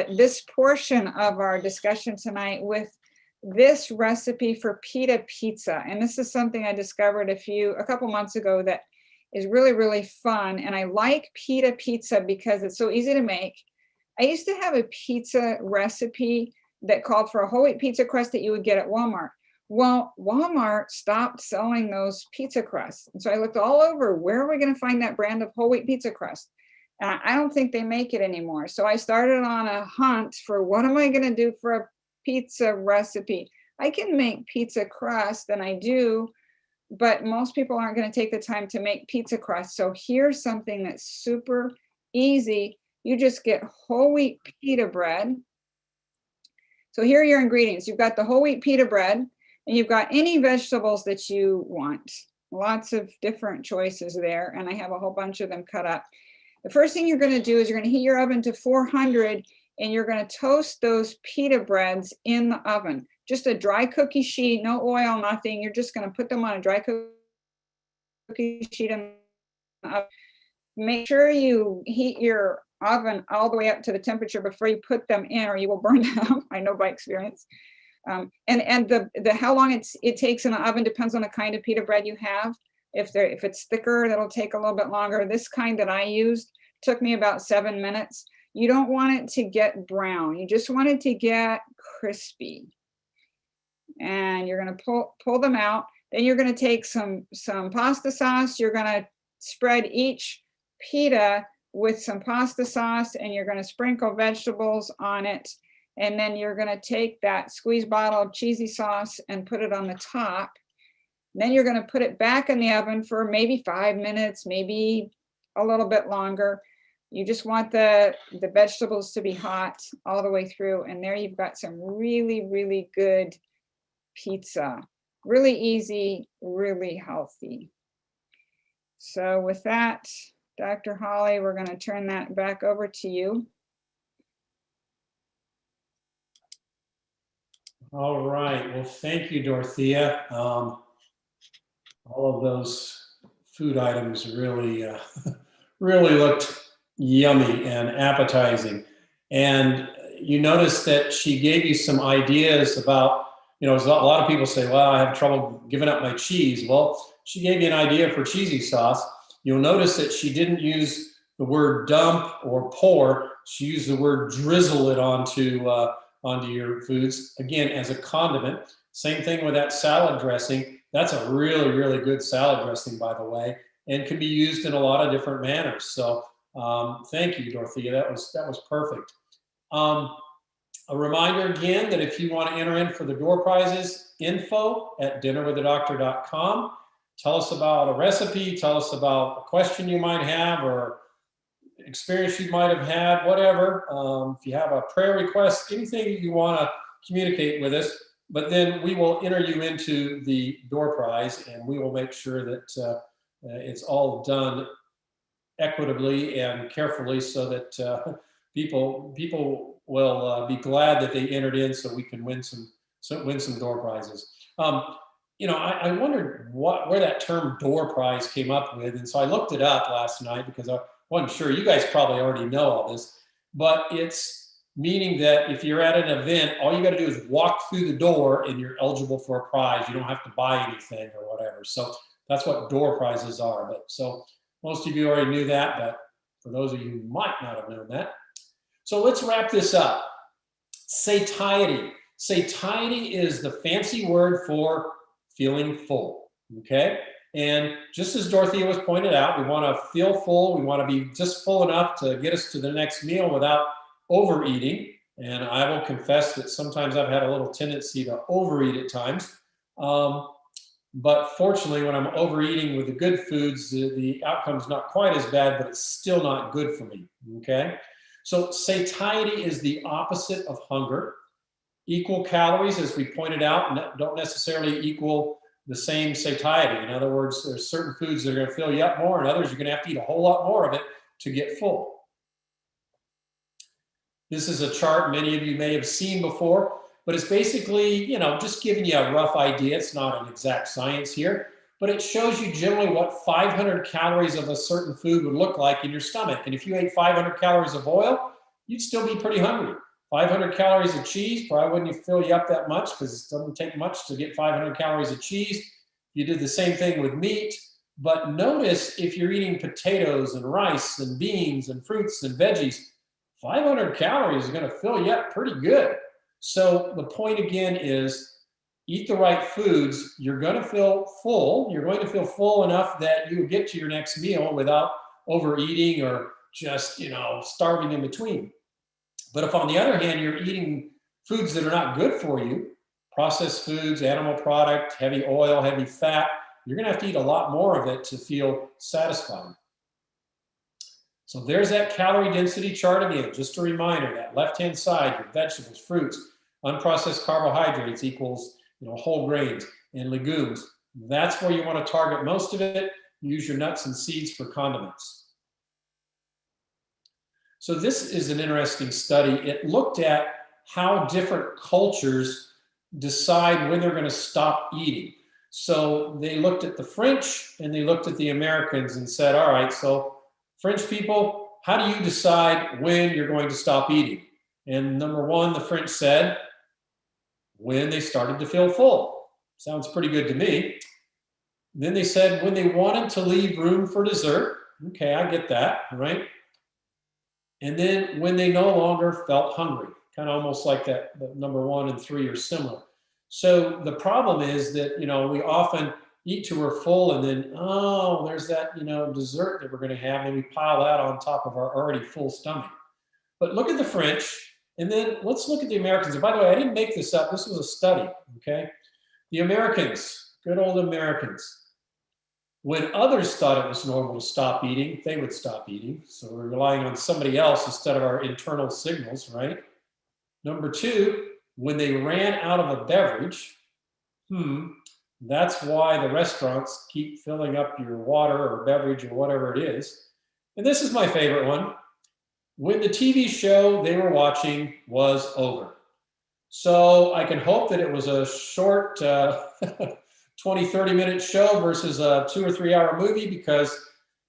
this portion of our discussion tonight with this recipe for pita pizza. And this is something I discovered a couple months ago that is really, really fun. And I like pita pizza because it's so easy to make. I used to have a pizza recipe that called for a whole wheat pizza crust that you would get at Walmart. Well, Walmart stopped selling those pizza crusts. And so I looked all over, where are we going to find that brand of whole wheat pizza crust? I don't think they make it anymore. So I started on a hunt for what am I going to do for a pizza recipe. I can make pizza crust, and I do, but most people aren't going to take the time to make pizza crust. So here's something that's super easy. You just get whole wheat pita bread. So here are your ingredients. You've got the whole wheat pita bread, and you've got any vegetables that you want. Lots of different choices there, and I have a whole bunch of them cut up. The first thing you're going to do is you're going to heat your oven to 400, and you're going to toast those pita breads in the oven. Just a dry cookie sheet, no oil, nothing. You're just going to put them on a dry cookie sheet in the oven. Make sure you heat your oven all the way up to the temperature before you put them in, or you will burn them. I know by experience. And the how long it takes in the oven depends on the kind of pita bread you have. If it's thicker, that'll take a little bit longer. This kind that I used took me about 7 minutes. You don't want it to get brown. You just want it to get crispy. And you're going to pull them out. Then you're going to take some pasta sauce. You're going to spread each pita with some pasta sauce, and you're going to sprinkle vegetables on it. And then you're going to take that squeeze bottle of cheesy sauce and put it on the top. Then you're going to put it back in the oven for maybe 5 minutes, maybe a little bit longer. You just want the vegetables to be hot all the way through. And there you've got some really, really good pizza. Really easy, really healthy. So with that, Dr. Holly, we're going to turn that back over to you. All right. Well, thank you, Dorothea. All of those food items really, really looked yummy and appetizing. And you notice that she gave you some ideas about, a lot of people say, well, I have trouble giving up my cheese. Well, she gave you an idea for cheesy sauce. You'll notice that she didn't use the word dump or pour. She used the word drizzle it onto your foods, again, as a condiment. Same thing with that salad dressing. That's a really, really good salad dressing, by the way, and can be used in a lot of different manners. So thank you, Dorothea. That was perfect. A reminder again that if you want to enter in for the door prizes, info@dinnerwiththedoctor.com. Tell us about a recipe, tell us about a question you might have or experience you might have had, whatever. If you have a prayer request, anything you want to communicate with us, but then we will enter you into the door prize, and we will make sure that it's all done equitably and carefully so that people will be glad that they entered in, so we can win some door prizes. I wondered where that term door prize came up with, and so I looked it up last night because I wasn't sure. You guys probably already know all this, but it's meaning that if you're at an event, all you got to do is walk through the door and you're eligible for a prize. You don't have to buy anything or whatever. So that's what door prizes are. But so most of you already knew that, but for those of you who might not have known that. So let's wrap this up. Satiety. Satiety is the fancy word for feeling full, okay? And just as Dorothea was pointed out, we want to feel full. We want to be just full enough to get us to the next meal without overeating. And I will confess that sometimes I've had a little tendency to overeat at times. But fortunately, when I'm overeating with the good foods, the outcome's not quite as bad, but it's still not good for me, okay? So satiety is the opposite of hunger. Equal calories, as we pointed out, don't necessarily equal the same satiety. In other words, there's certain foods that are gonna fill you up more, and others you're gonna have to eat a whole lot more of it to get full. This is a chart many of you may have seen before, but it's basically, just giving you a rough idea. It's not an exact science here, but it shows you generally what 500 calories of a certain food would look like in your stomach. And if you ate 500 calories of oil, you'd still be pretty hungry. 500 calories of cheese probably wouldn't fill you up that much, because it doesn't take much to get 500 calories of cheese. You did the same thing with meat. But notice if you're eating potatoes and rice and beans and fruits and veggies, 500 calories is going to fill you up pretty good. So the point again is, eat the right foods. You're going to feel full. You're going to feel full enough that you get to your next meal without overeating or just, starving in between. But if on the other hand, you're eating foods that are not good for you, processed foods, animal product, heavy oil, heavy fat, you're going to have to eat a lot more of it to feel satisfied. So there's that calorie density chart again. Just a reminder, that left-hand side, your vegetables, fruits, unprocessed carbohydrates equals whole grains and legumes. That's where you want to target most of it. Use your nuts and seeds for condiments. So this is an interesting study. It looked at how different cultures decide when they're going to stop eating. So they looked at the French and they looked at the Americans and said, all right, so French people, how do you decide when you're going to stop eating? And number one, the French said, when they started to feel full. Sounds pretty good to me. Then they said when they wanted to leave room for dessert. Okay, I get that, right? And then when they no longer felt hungry, kind of almost like that, number 1 and 3 are similar. So the problem is that, we often eat till we're full, and then, oh, there's that, dessert that we're going to have, and we pile that on top of our already full stomach. But look at the French, and then let's look at the Americans. And by the way, I didn't make this up. This was a study, okay? The Americans, good old Americans. When others thought it was normal to stop eating, they would stop eating. So we're relying on somebody else instead of our internal signals, right? Number 2, when they ran out of a beverage, that's why the restaurants keep filling up your water or beverage or whatever it is. And this is my favorite one. When the TV show they were watching was over. So I can hope that it was a short 20, 30-minute show versus a 2 or 3 hour movie, because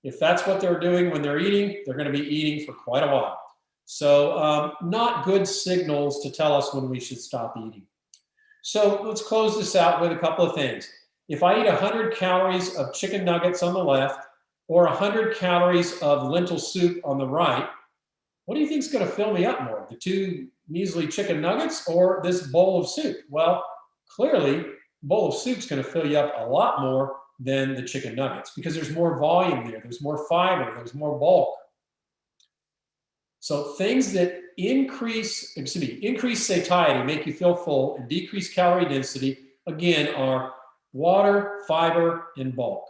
if that's what they're doing when they're eating, they're going to be eating for quite a while. So not good signals to tell us when we should stop eating. So let's close this out with a couple of things. If I eat 100 calories of chicken nuggets on the left or 100 calories of lentil soup on the right, what do you think is going to fill me up more? The 2 measly chicken nuggets or this bowl of soup? Well, clearly, a bowl of soup is going to fill you up a lot more than the chicken nuggets, because there's more volume there, there's more fiber, there's more bulk. So things that increase satiety, make you feel full, and decrease calorie density, again, are water, fiber, and bulk.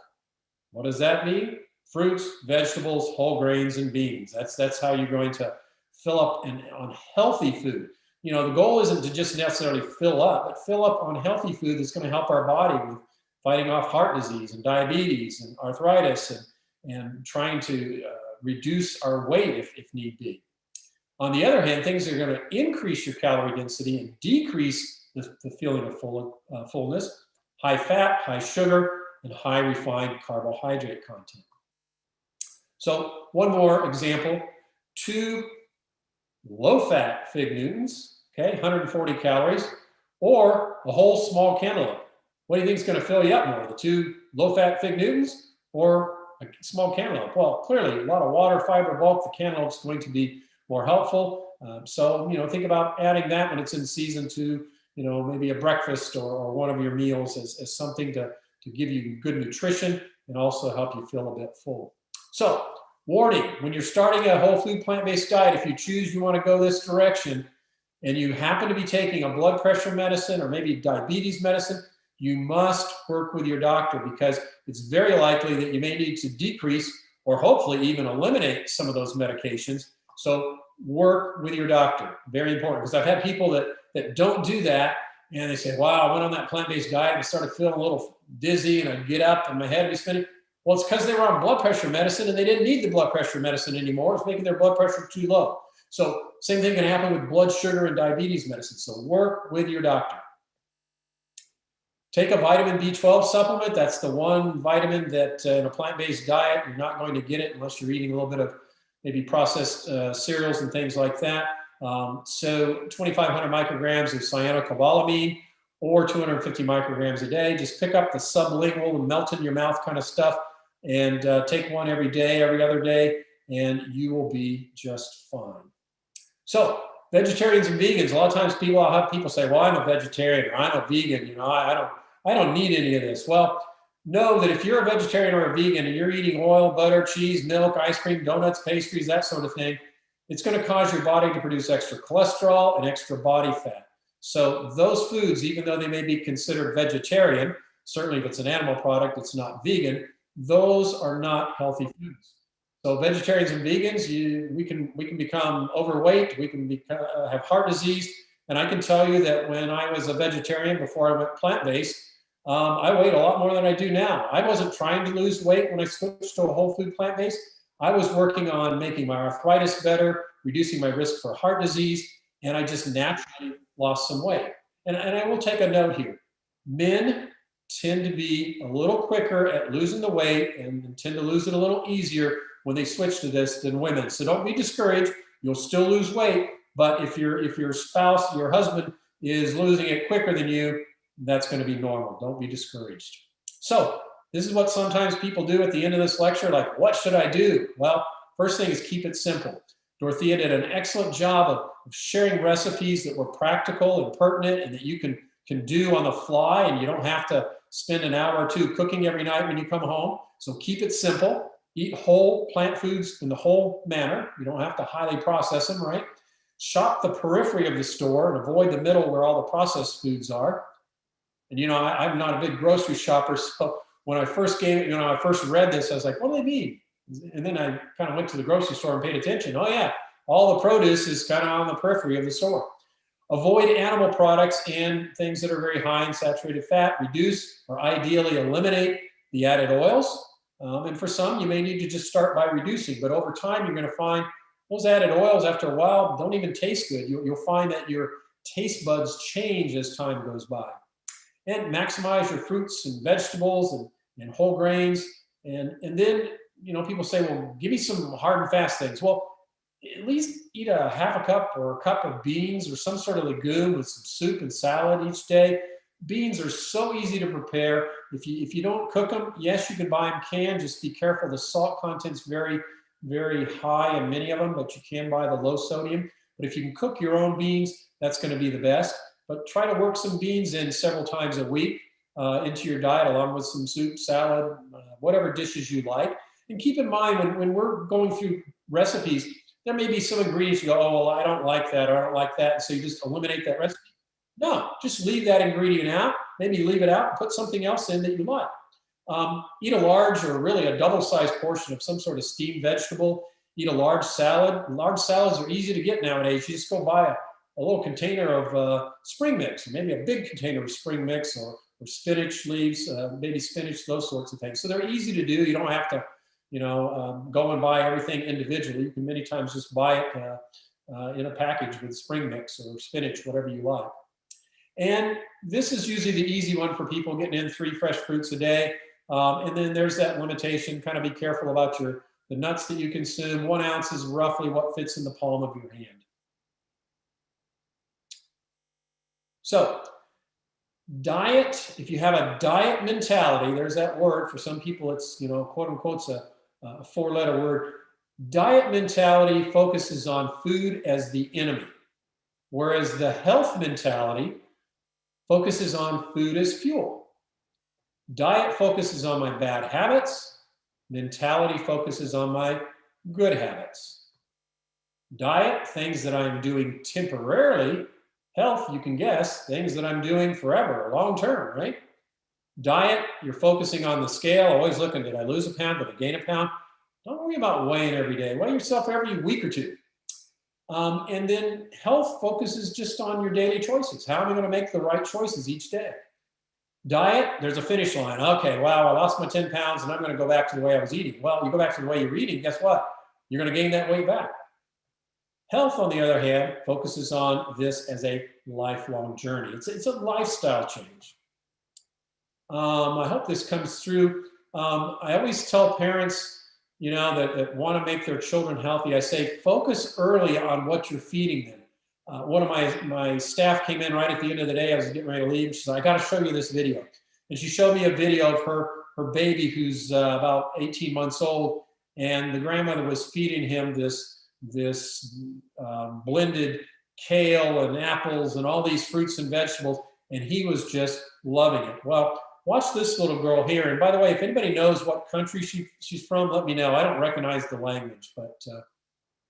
What does that mean? Fruits, vegetables, whole grains, and beans. That's how you're going to fill up on healthy food. The goal isn't to just necessarily fill up, but fill up on healthy food that's going to help our body with fighting off heart disease and diabetes and arthritis and trying to reduce our weight if need be. On the other hand, things that are going to increase your calorie density and decrease the feeling of fullness: high fat, high sugar, and high refined carbohydrate content. So one more example: 2 low-fat fig Newtons, okay, 140 calories, or a whole small cantaloupe. What do you think is going to fill you up more, the 2 low-fat fig Newtons or a small cantaloupe? Well, clearly, a lot of water, fiber, bulk. The cantaloupe is going to be more helpful. So, think about adding that when it's in season to, maybe a breakfast or one of your meals as something to give you good nutrition and also help you feel a bit full. So, warning, when you're starting a whole food plant-based diet, if you choose you want to go this direction, and you happen to be taking a blood pressure medicine or maybe diabetes medicine, you must work with your doctor, because it's very likely that you may need to decrease or hopefully even eliminate some of those medications. So work with your doctor, very important, because I've had people that don't do that, and they say, wow, I went on that plant-based diet and I started feeling a little dizzy and I'd get up and my head would be spinning. Well, it's because they were on blood pressure medicine and they didn't need the blood pressure medicine anymore. It's making their blood pressure too low. So same thing can happen with blood sugar and diabetes medicine. So work with your doctor. Take a vitamin B12 supplement. That's the one vitamin that in a plant-based diet, you're not going to get it unless you're eating a little bit of maybe processed cereals and things like that. So 2,500 micrograms of cyanocobalamin or 250 micrograms a day. Just pick up the sublingual and melt in your mouth kind of stuff, and take one every day, every other day, and you will be just fine. So vegetarians and vegans, a lot of times I'll have people say, well, I'm a vegetarian or I'm a vegan, you know, I don't need any of this. Well, know that if you're a vegetarian or a vegan and you're eating oil, butter, cheese, milk, ice cream, donuts, pastries, that sort of thing, it's going to cause your body to produce extra cholesterol and extra body fat. So those foods, even though they may be considered vegetarian, certainly if it's an animal product, it's not vegan, those are not healthy foods. So vegetarians and vegans, we can become overweight, we can have heart disease. And I can tell you that when I was a vegetarian before I went plant-based, I weighed a lot more than I do now. I wasn't trying to lose weight when I switched to a whole food plant-based. I was working on making my arthritis better, reducing my risk for heart disease, and I just naturally lost some weight. And I will take a note here. Men tend to be a little quicker at losing the weight and tend to lose it a little easier when they switch to this than women. So don't be discouraged. You'll still lose weight, but if your spouse, your husband is losing it quicker than you, that's going to be normal. Don't be discouraged. So this is what sometimes people do at the end of this lecture, like, what should I do? Well, first thing is keep it simple. Dorothea did an excellent job of sharing recipes that were practical and pertinent and that you can do on the fly, and you don't have to spend an hour or two cooking every night when you come home. So keep it simple. Eat whole plant foods in the whole manner. You don't have to highly process them, right? Shop the periphery of the store and avoid the middle where all the processed foods are. And you know, I'm not a big grocery shopper, so when I first I first read this, I was like, what do they mean? And then I kind of went to the grocery store and paid attention. Oh yeah, all the produce is kind of on the periphery of the store. Avoid animal products and things that are very high in saturated fat. Reduce or ideally eliminate the added oils. And for some, you may need to just start by reducing, but over time, you're going to find those added oils after a while don't even taste good. You'll find that your taste buds change as time goes by. And maximize your fruits and vegetables and whole grains. And then, you know, people say, well, give me some hard and fast things. Well, at least eat a half a cup or a cup of beans or some sort of legume with some soup and salad each day. Beans are so easy to prepare. If you don't cook them, yes, you can buy them canned. Just be careful. The salt content's very, very high in many of them, but you can buy the low sodium. But if you can cook your own beans, that's going to be the best. But try to work some beans in several times a week into your diet, along with some soup, salad, whatever dishes you like. And keep in mind, when we're going through recipes, there may be some ingredients you go, oh, well, I don't like that, or I don't like that. And so you just eliminate that recipe. No, just leave that ingredient out. Maybe leave it out and put something else in that you like. Eat a large or really a double-sized portion of some sort of steamed vegetable. Eat a large salad. Large salads are easy to get nowadays. You just go buy a little container of spring mix, or maybe a big container of spring mix, or spinach leaves, baby spinach, those sorts of things. So they're easy to do. You don't have to, go and buy everything individually. You can many times just buy it in a package with spring mix or spinach, whatever you like. And this is usually the easy one for people, getting in 3 fresh fruits a day. And then there's that limitation. Kind of be careful about the nuts that you consume. 1 ounce is roughly what fits in the palm of your hand. So diet, if you have a diet mentality, there's that word. For some people, it's, quote unquote, a 4-letter word. Diet mentality focuses on food as the enemy, whereas the health mentality focuses on food as fuel. Diet focuses on my bad habits. Mentality focuses on my good habits. Diet, things that I'm doing temporarily. Health, you can guess, things that I'm doing forever, long term, right? Diet, you're focusing on the scale, always looking, did I lose a pound? Did I gain a pound? Don't worry about weighing every day. Weigh yourself every week or two. And then health focuses just on your daily choices. How am I going to make the right choices each day? Diet, there's a finish line. Okay, wow, I lost my 10 pounds and I'm going to go back to the way I was eating. Well, you go back to the way you're eating, guess what? You're going to gain that weight back. Health, on the other hand, focuses on this as a lifelong journey. It's a lifestyle change. I hope this comes through. I always tell parents, that want to make their children healthy, I say, focus early on what you're feeding them. One of my staff came in right at the end of the day. I was getting ready to leave. She said, I got to show you this video. And she showed me a video of her baby who's about 18 months old. And the grandmother was feeding him this blended kale and apples and all these fruits and vegetables. And he was just loving it. Well, watch this little girl here. And by the way, if anybody knows what country she's from, let me know. I don't recognize the language, but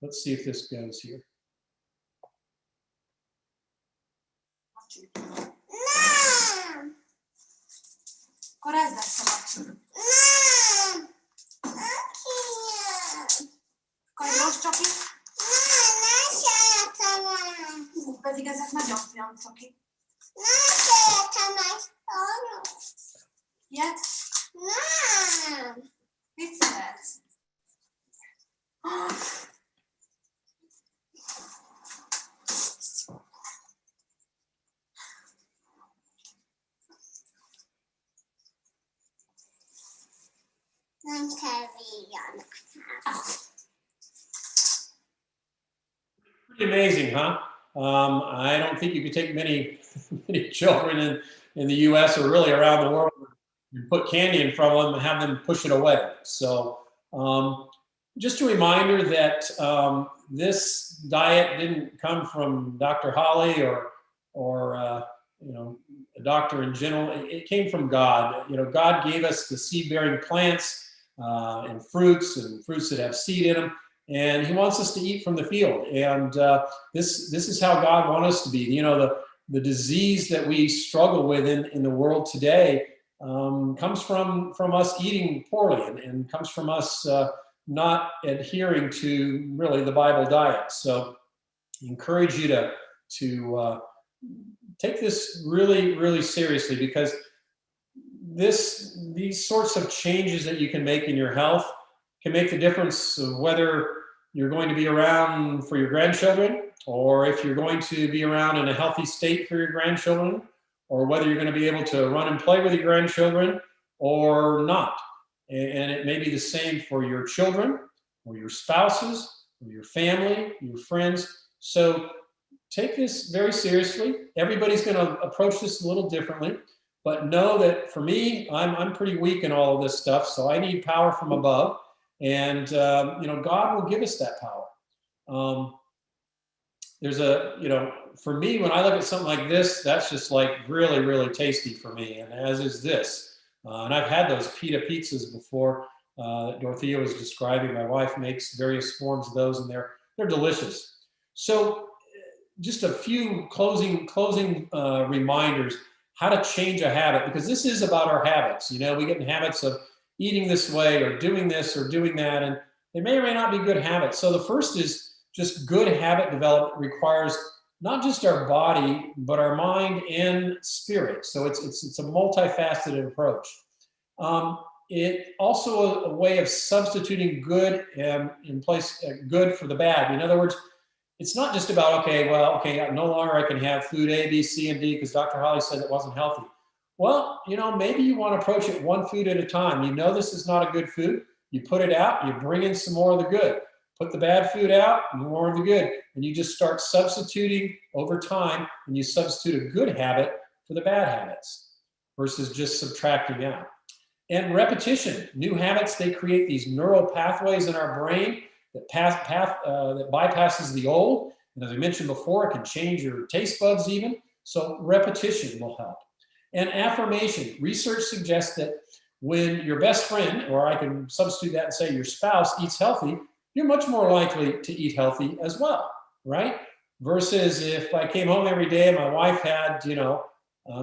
let's see if this goes here. Pretty amazing, huh? I don't think you could take many children in the U.S. or really around the world and put candy in front of them and have them push it away. So just a reminder that this diet didn't come from Dr. Holly or a doctor in general. It came from God. God gave us the seed-bearing plants and fruits that have seed in them. And he wants us to eat from the field. And this is how God wants us to be. The disease that we struggle with in the world today comes from us eating poorly and comes from us not adhering to really the Bible diet. So I encourage you to take this really, really seriously, because these sorts of changes that you can make in your health can make the difference of whether you're going to be around for your grandchildren, or if you're going to be around in a healthy state for your grandchildren, or whether you're going to be able to run and play with your grandchildren or not. And it may be the same for your children or your spouses or your family, your friends. So take this very seriously. Everybody's going to approach this a little differently, but know that for me, I'm pretty weak in all of this stuff, so I need power from above. And, God will give us that power. For me, when I look at something like this, that's just like really, really tasty for me. And as is this. And I've had those pita pizzas before that Dorothea was describing. My wife makes various forms of those, and they're delicious. So just a few closing reminders how to change a habit, because this is about our habits. We get in habits of eating this way or doing this or doing that, and they may or may not be good habits. So the first is just good habit development requires not just our body, but our mind and spirit. So it's a multifaceted approach. It also a way of substituting good in place good for the bad. In other words, it's not just about, no longer I can have food A, B, C, and D because Dr. Holly said it wasn't healthy. Well, maybe you want to approach it one food at a time. This is not a good food. You put it out, you bring in some more of the good. Put the bad food out, more of the good. And you just start substituting over time, and you substitute a good habit for the bad habits versus just subtracting out. And repetition. New habits, they create these neural pathways in our brain that that bypasses the old. And as I mentioned before, it can change your taste buds even. So repetition will help. And affirmation. Research suggests that when your best friend, or I can substitute that and say your spouse, eats healthy, you're much more likely to eat healthy as well, right? Versus if I came home every day and my wife had,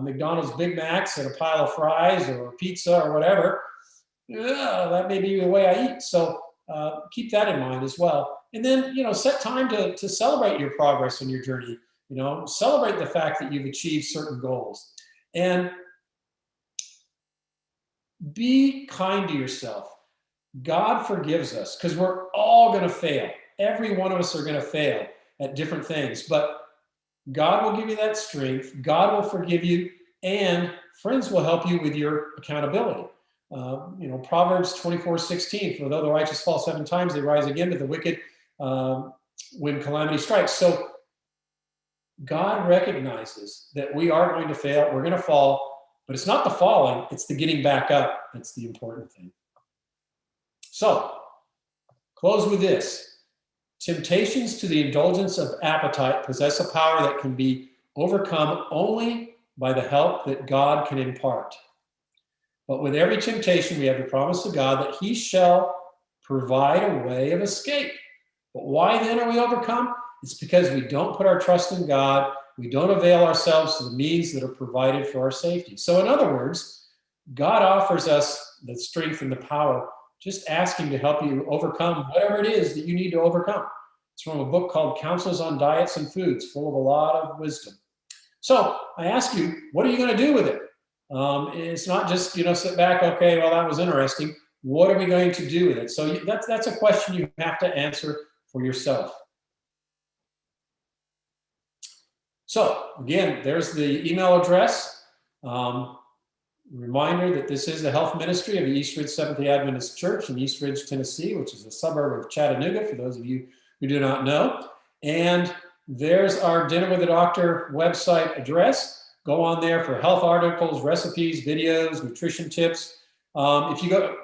McDonald's Big Macs and a pile of fries or pizza or whatever, that may be the way I eat. So keep that in mind as well. And then, set time to celebrate your progress on your journey. Celebrate the fact that you've achieved certain goals. And be kind to yourself. God forgives us because we're all going to fail. Every one of us are going to fail at different things. But God will give you that strength. God will forgive you. And friends will help you with your accountability. Proverbs 24:16, for though the righteous fall 7 times, they rise again, but the wicked when calamity strikes. So God recognizes that we are going to fail. We're going to fall, but it's not the falling, it's the getting back up. That's the important thing. So, close with this. Temptations to the indulgence of appetite possess a power that can be overcome only by the help that God can impart. But with every temptation, we have the promise of God that he shall provide a way of escape. But why then are we overcome? It's because we don't put our trust in God. We don't avail ourselves to the means that are provided for our safety. So in other words, God offers us the strength and the power. Just ask him to help you overcome whatever it is that you need to overcome. It's from a book called Counsels on Diets and Foods, full of a lot of wisdom. So I ask you, what are you going to do with it? It's not just, sit back, okay, well, that was interesting. What are we going to do with it? So that's a question you have to answer for yourself. So again, there's the email address. Reminder that this is the health ministry of the East Ridge Seventh-day Adventist Church in East Ridge, Tennessee, which is a suburb of Chattanooga, for those of you who do not know. And there's our Dinner with the Doctor website address. Go on there for health articles, recipes, videos, nutrition tips. If you go,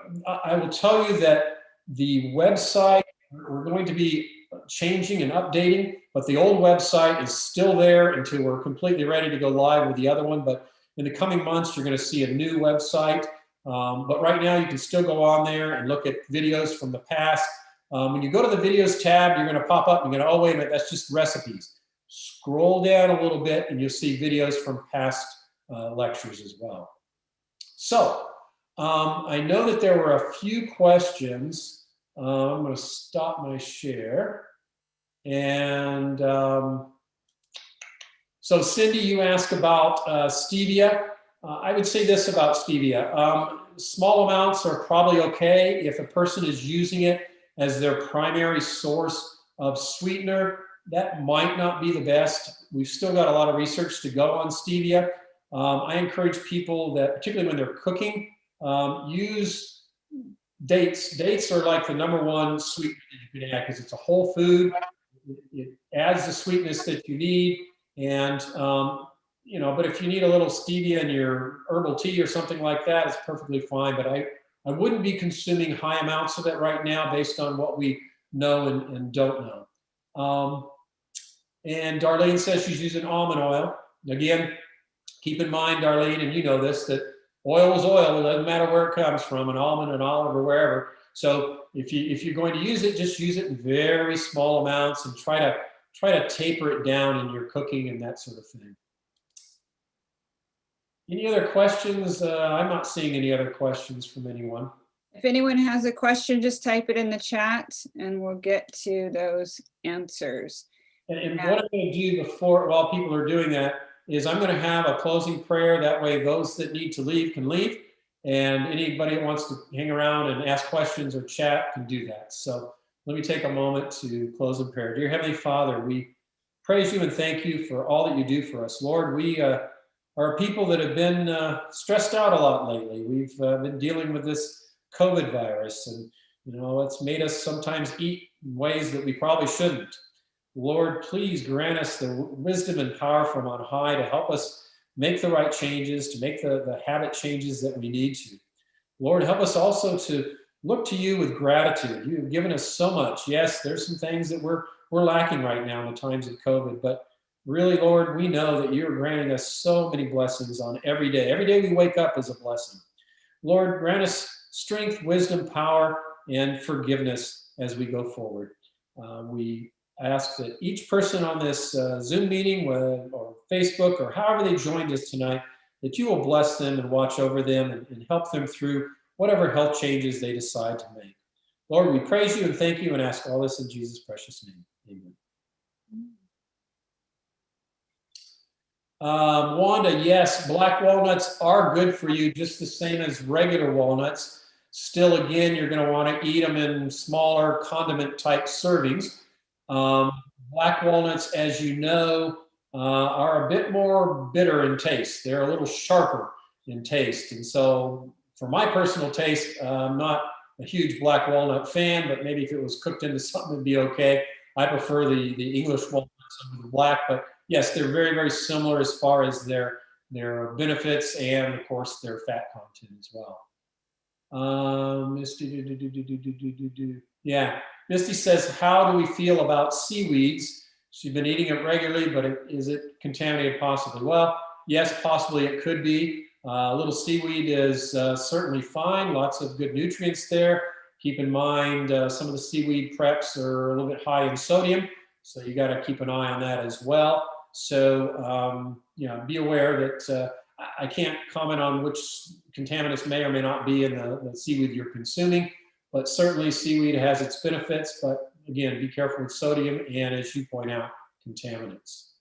I will tell you that the website, we're going to be changing and updating, but the old website is still there until we're completely ready to go live with the other one. But in the coming months, you're going to see a new website. But right now, you can still go on there and look at videos from the past. When you go to the videos tab, you're going to pop up and you're going to, oh, wait a minute, that's just recipes. Scroll down a little bit and you'll see videos from past lectures as well. So I know that there were a few questions. I'm going to stop my share. And so Cindy, you asked about stevia. I would say this about stevia. Small amounts are probably okay if a person is using it as their primary source of sweetener. That might not be the best. We've still got a lot of research to go on stevia. I encourage people that, particularly when they're cooking, use dates. Dates are like the #1 sweetener that you can add because it's a whole food. It adds the sweetness that you need. And, but if you need a little stevia in your herbal tea or something like that, it's perfectly fine. But I wouldn't be consuming high amounts of it right now based on what we know and don't know. And Darlene says she's using almond oil. Again, keep in mind, Darlene, and you know this, that oil is oil. It doesn't matter where it comes from, an almond, an olive, or wherever. So if you're going to use it, just use it in very small amounts and try to taper it down in your cooking and that sort of thing. Any other questions? I'm not seeing any other questions from anyone. If anyone has a question, just type it in the chat and we'll get to those answers. And what I'm going to do while people are doing that, is I'm going to have a closing prayer. That way those that need to leave can leave. And anybody that wants to hang around and ask questions or chat can do that. So let me take a moment to close in prayer. Dear Heavenly Father, we praise you and thank you for all that you do for us. Lord, we are people that have been stressed out a lot lately. We've been dealing with this COVID virus, and it's made us sometimes eat in ways that we probably shouldn't. Lord, please grant us the wisdom and power from on high to help us make the right changes, to make the habit changes that we need to. Lord, help us also to look to you with gratitude. You have given us so much. Yes, there's some things that we're lacking right now in the times of COVID, but really, Lord, we know that you're granting us so many blessings on every day. Every day we wake up is a blessing. Lord, grant us strength, wisdom, power, and forgiveness as we go forward. We ask that each person on this Zoom meeting or Facebook or however they joined us tonight, that you will bless them and watch over them and help them through whatever health changes they decide to make. Lord, we praise you and thank you and ask all this in Jesus' precious name. Amen. Wanda, yes, black walnuts are good for you, just the same as regular walnuts. Still, again, you're going to want to eat them in smaller condiment type servings. Black walnuts, as you know, are a bit more bitter in taste. They're a little sharper in taste. And so for my personal taste, I'm not a huge black walnut fan, but maybe if it was cooked into something, it'd be okay. I prefer the English walnuts over the black, but yes, they're very, very similar as far as their benefits and, of course, their fat content as well. Yeah, Misty says, how do we feel about seaweeds? She's been eating it regularly, but is it contaminated possibly? Well, yes, possibly it could be. A little seaweed is certainly fine. Lots of good nutrients there. Keep in mind, some of the seaweed preps are a little bit high in sodium, so you got to keep an eye on that as well. So, you know, be aware that I can't comment on which contaminants may or may not be in the seaweed you're consuming, but certainly seaweed has its benefits, but again, be careful with sodium and, as you point out, contaminants.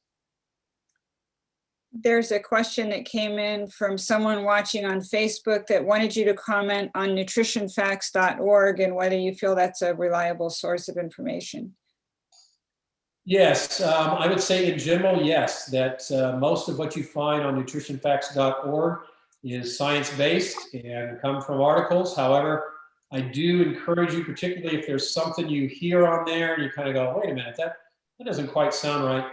There's a question that came in from someone watching on Facebook that wanted you to comment on nutritionfacts.org and whether you feel that's a reliable source of information. Yes, I would say in general, yes, that most of what you find on nutritionfacts.org is science-based and come from articles. However, I do encourage you, particularly if there's something you hear on there and you kind of go, wait a minute, that doesn't quite sound right.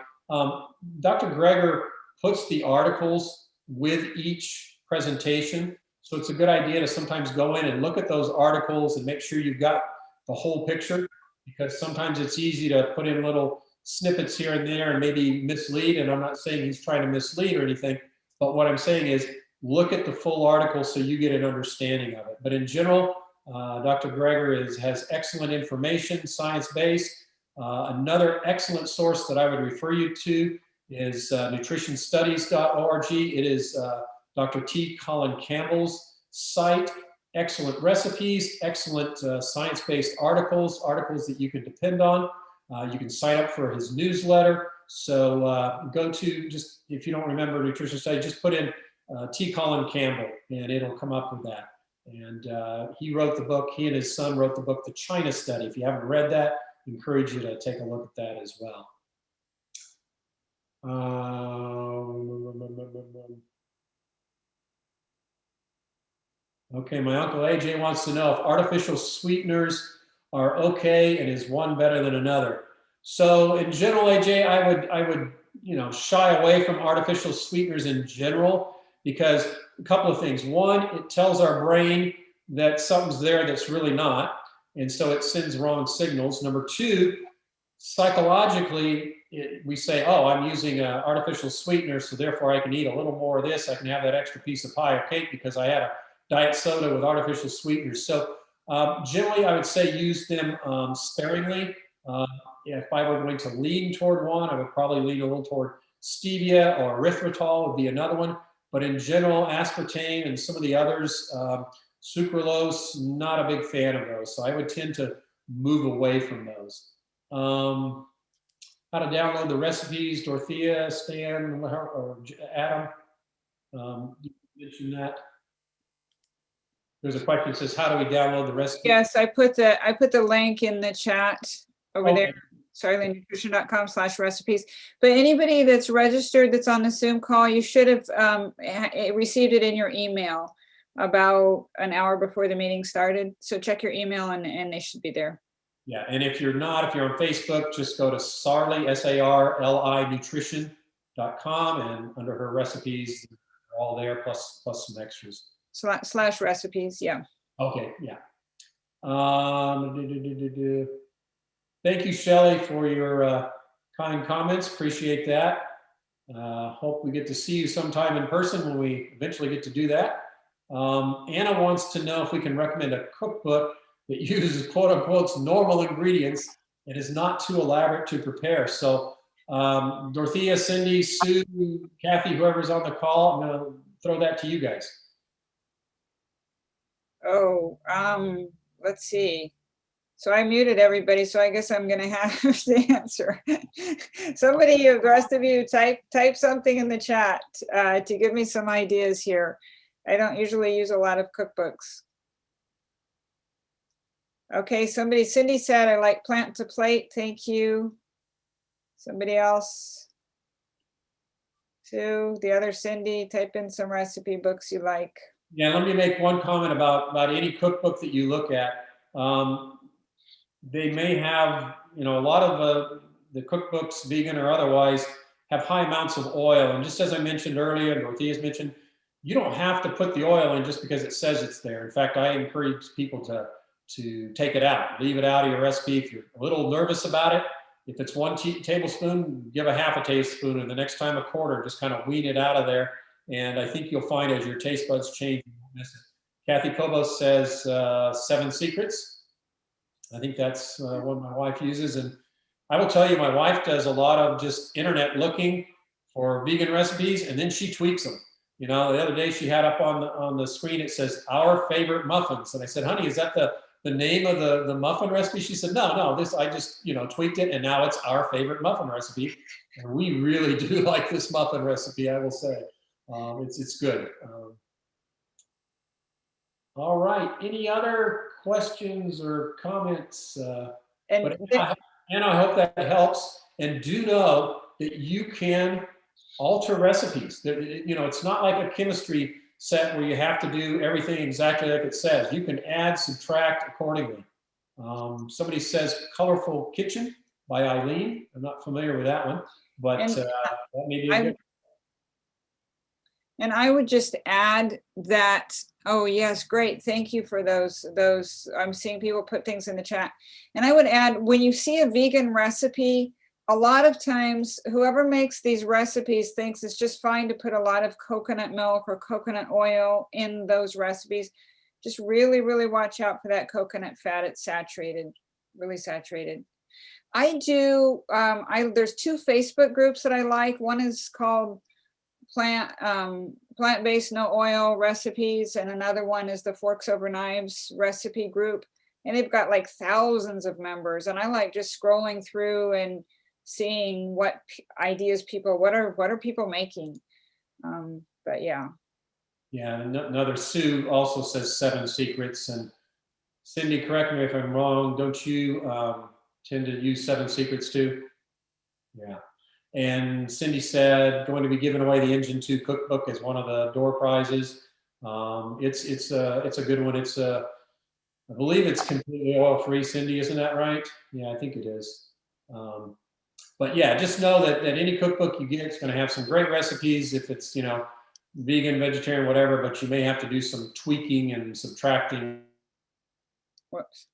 Dr. Greger puts the articles with each presentation. So it's a good idea to sometimes go in and look at those articles and make sure you've got the whole picture, because sometimes it's easy to put in little snippets here and there and maybe mislead. And I'm not saying he's trying to mislead or anything, but what I'm saying is look at the full article so you get an understanding of it. But in general, Dr. Greger has excellent information, science-based. Another excellent source that I would refer you to is nutritionstudies.org. It is Dr. T. Colin Campbell's site. Excellent recipes, excellent science-based articles that you can depend on. You can sign up for his newsletter. So go to, just if you don't remember Nutrition Studies, just put in T. Colin Campbell and it'll come up with that. And he wrote the book, he and his son wrote the book, The China Study. If you haven't read that, I encourage you to take a look at that as well. Okay, my Uncle AJ wants to know if artificial sweeteners are okay and is one better than another. So in general, AJ, I would shy away from artificial sweeteners in general, because a couple of things. One, it tells our brain that something's there that's really not, and so it sends wrong signals. Number two, psychologically, we say, oh, I'm using an artificial sweetener, so therefore I can eat a little more of this. I can have that extra piece of pie or cake because I had a diet soda with artificial sweeteners. So generally, I would say use them sparingly. If I were going to lean toward one, I would probably lean a little toward stevia, or erythritol would be another one. But in general, aspartame and some of the others, sucralose, not a big fan of those. So I would tend to move away from those. How to download the recipes, Dorothea, Stan, or Adam, you mentioned that. There's a question that says, how do we download the recipes? Yes, I put the link in the chat over there, SoylentNutrition.com/recipes. But anybody that's registered that's on the Zoom call, you should have received it in your email about an hour before the meeting started. So check your email and they should be there. Yeah, and if you're on Facebook, just go to Sarli, S-A-R-L-I nutrition.com, and under her recipes, they're all there, plus some extras. / recipes, yeah. Okay, yeah. Thank you, Shelley, for your kind comments. Appreciate that. Hope we get to see you sometime in person when we eventually get to do that. Anna wants to know if we can recommend a cookbook that uses quote unquote normal ingredients and is not too elaborate to prepare. So Dorothea, Cindy, Sue, Kathy, whoever's on the call, I'm gonna throw that to you guys. Oh, let's see. So I muted everybody, so I guess I'm gonna have to answer. Somebody, the rest of you, type something in the chat to give me some ideas here. I don't usually use a lot of cookbooks. Okay, Cindy said, I like plant to plate, thank you. Somebody else? Sue, the other Cindy, type in some recipe books you like. Yeah, let me make one comment about any cookbook that you look at. They may have, you know, a lot of the cookbooks, vegan or otherwise, have high amounts of oil. And just as I mentioned earlier, and Dorothea's mentioned, you don't have to put the oil in just because it says it's there. In fact, I encourage people to take it out, leave it out of your recipe. If you're a little nervous about it, if it's 1 tablespoon, give a half a teaspoon, and the next time a quarter, just kind of wean it out of there. And I think you'll find as your taste buds change, you won't miss it. Kathy Kobos says 7 secrets. I think that's what my wife uses. And I will tell you, my wife does a lot of just internet looking for vegan recipes, and then she tweaks them. You know, the other day she had up on the screen, it says, our favorite muffins. And I said, honey, is that the name of the muffin recipe? She said, no, this, I just, you know, tweaked it, and now it's our favorite muffin recipe. And we really do like this muffin recipe, I will say. It's good. All right, any other questions or comments? But Anna, I hope that helps. And do know that you can alter recipes. You know, it's not like a chemistry set where you have to do everything exactly like it says. You can add, subtract accordingly. Somebody says Colorful Kitchen by Eileen. I'm not familiar with that one, but that may be a good. And I would just add that, oh yes, great, thank you for those, I'm seeing people put things in the chat. And I would add, when you see a vegan recipe, a lot of times, whoever makes these recipes thinks it's just fine to put a lot of coconut milk or coconut oil in those recipes. Just really, really watch out for that coconut fat. It's saturated, really saturated. I do, there's 2 Facebook groups that I like. One is called plant-based no oil recipes, and another one is the Forks Over Knives recipe group, and they've got like thousands of members, and I like just scrolling through and seeing what ideas people, what are people making. But yeah, another Sue also says 7 secrets, and Cindy, correct me if I'm wrong, don't you tend to use 7 secrets too? Yeah. And Cindy said, going to be giving away the Engine 2 cookbook as one of the door prizes. It's a good one. It's I believe it's completely oil-free, Cindy, isn't that right? Yeah, I think it is. But yeah, just know that any cookbook you get is going to have some great recipes if it's, you know, vegan, vegetarian, whatever, but you may have to do some tweaking and subtracting. Whoops.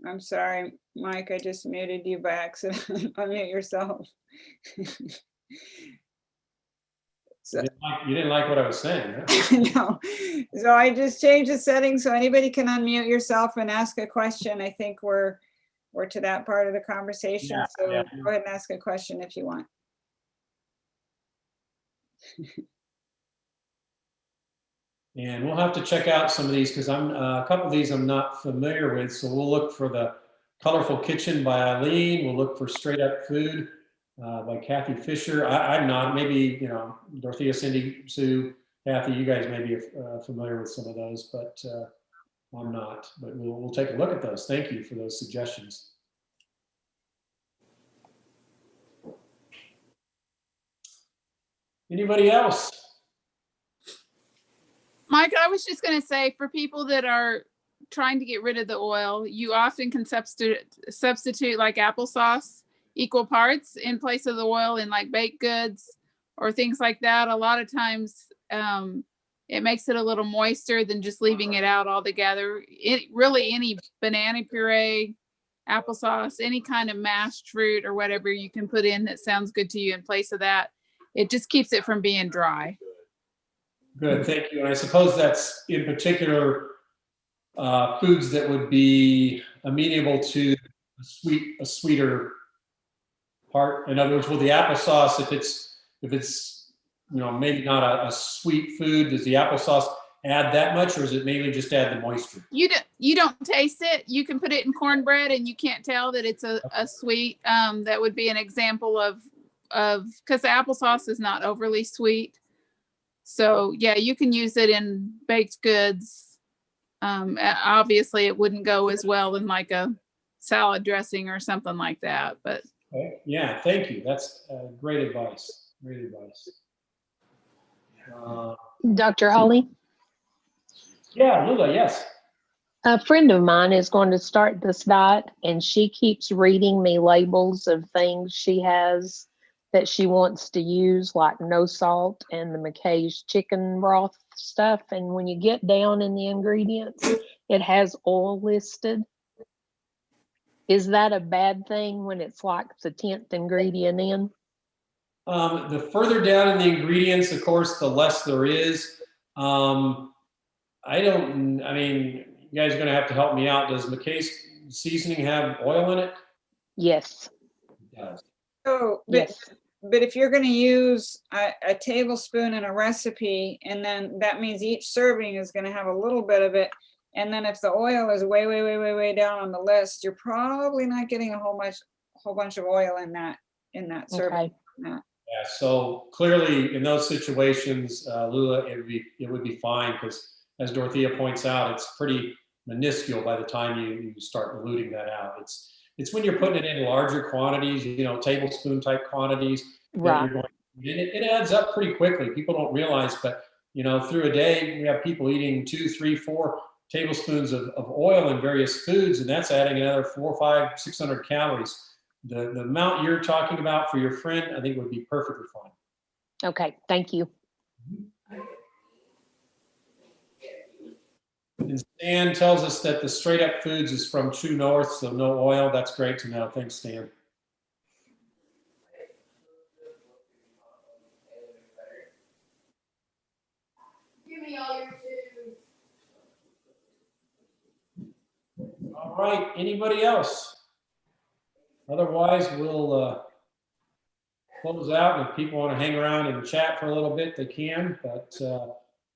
I'm sorry, Mike, I just muted you by accident. Unmute yourself. So, you didn't like what I was saying, huh? No, so I just changed the settings so anybody can unmute yourself and ask a question. I think we're to that part of the conversation. Yeah, so yeah. Go ahead and ask a question if you want. And we'll have to check out some of these because a couple of these I'm not familiar with. So we'll look for the Colorful Kitchen by Eileen. We'll look for Straight Up Food by Kathy Fisher. I'm not. Maybe, you know, Dorothea, Cindy, Sue, Kathy, you guys may be familiar with some of those, but I'm not. But we'll take a look at those. Thank you for those suggestions. Anybody else? Mike, I was just going to say, for people that are trying to get rid of the oil, you often can substitute like applesauce equal parts in place of the oil in like baked goods or things like that. A lot of times it makes it a little moister than just leaving it out altogether. Really any banana puree, applesauce, any kind of mashed fruit or whatever you can put in that sounds good to you in place of that. It just keeps it from being dry. Good, thank you. And I suppose that's in particular foods that would be amenable to a sweeter part. In other words, will the applesauce, if it's maybe not a sweet food, does the applesauce add that much, or is it mainly just add the moisture? You don't taste it. You can put it in cornbread and you can't tell that it's a sweet. That would be an example of because the applesauce is not overly sweet. So yeah, you can use it in baked goods. Obviously it wouldn't go as well in like a salad dressing or something like that, but Okay. Yeah, thank you. That's great advice. Great advice. Dr. Holly, Yeah, Lula, yes. a friend of mine is going to start this diet, and she keeps reading me labels of things she has that she wants to use, like no salt and the McKay's chicken broth stuff. And when you get down in the ingredients, it has oil listed. Is that a bad thing when it's like the 10th ingredient in? The further down in the ingredients, of course, the less there is. You guys are going to have to help me out. Does McKay's seasoning have oil in it? Yes. It does. So, Yes. but if you're going to use a tablespoon in a recipe, and then that means each serving is going to have a little bit of it. And then if the oil is way down on the list, you're probably not getting a whole bunch of oil in that serving. Okay. Yeah, so clearly in those situations, Lula, it would be fine, because as Dorothea points out, it's pretty minuscule by the time you start diluting that out. It's when you're putting it in larger quantities, tablespoon type quantities, Right. it adds up pretty quickly. People don't realize, but through a day, we have people eating 2, 3, 4 tablespoons of oil in various foods, and that's adding another 400, 500, 600 calories. The amount you're talking about for your friend, I think would be perfectly fine. Okay. Thank you. And Stan tells us that the straight up foods is from True North, so no oil. That's great to know. Thanks, Stan. give me all your food. All right, anybody else? Otherwise, we'll close out. If people want to hang around and chat for a little bit, they can, but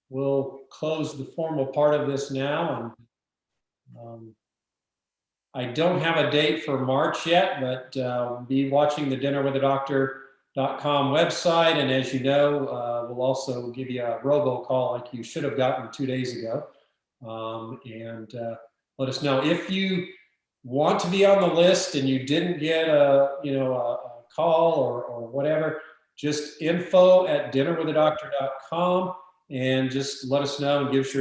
we'll close the formal part of this now. And I don't have a date for March yet, but be watching the dinnerwithadoctor.com website. And as you know, we'll also give you a robocall like you should have gotten 2 days ago. And let us know if you want to be on the list and you didn't get a call or whatever. Just info@dinnerwithadoctor.com, and just let us know and give us your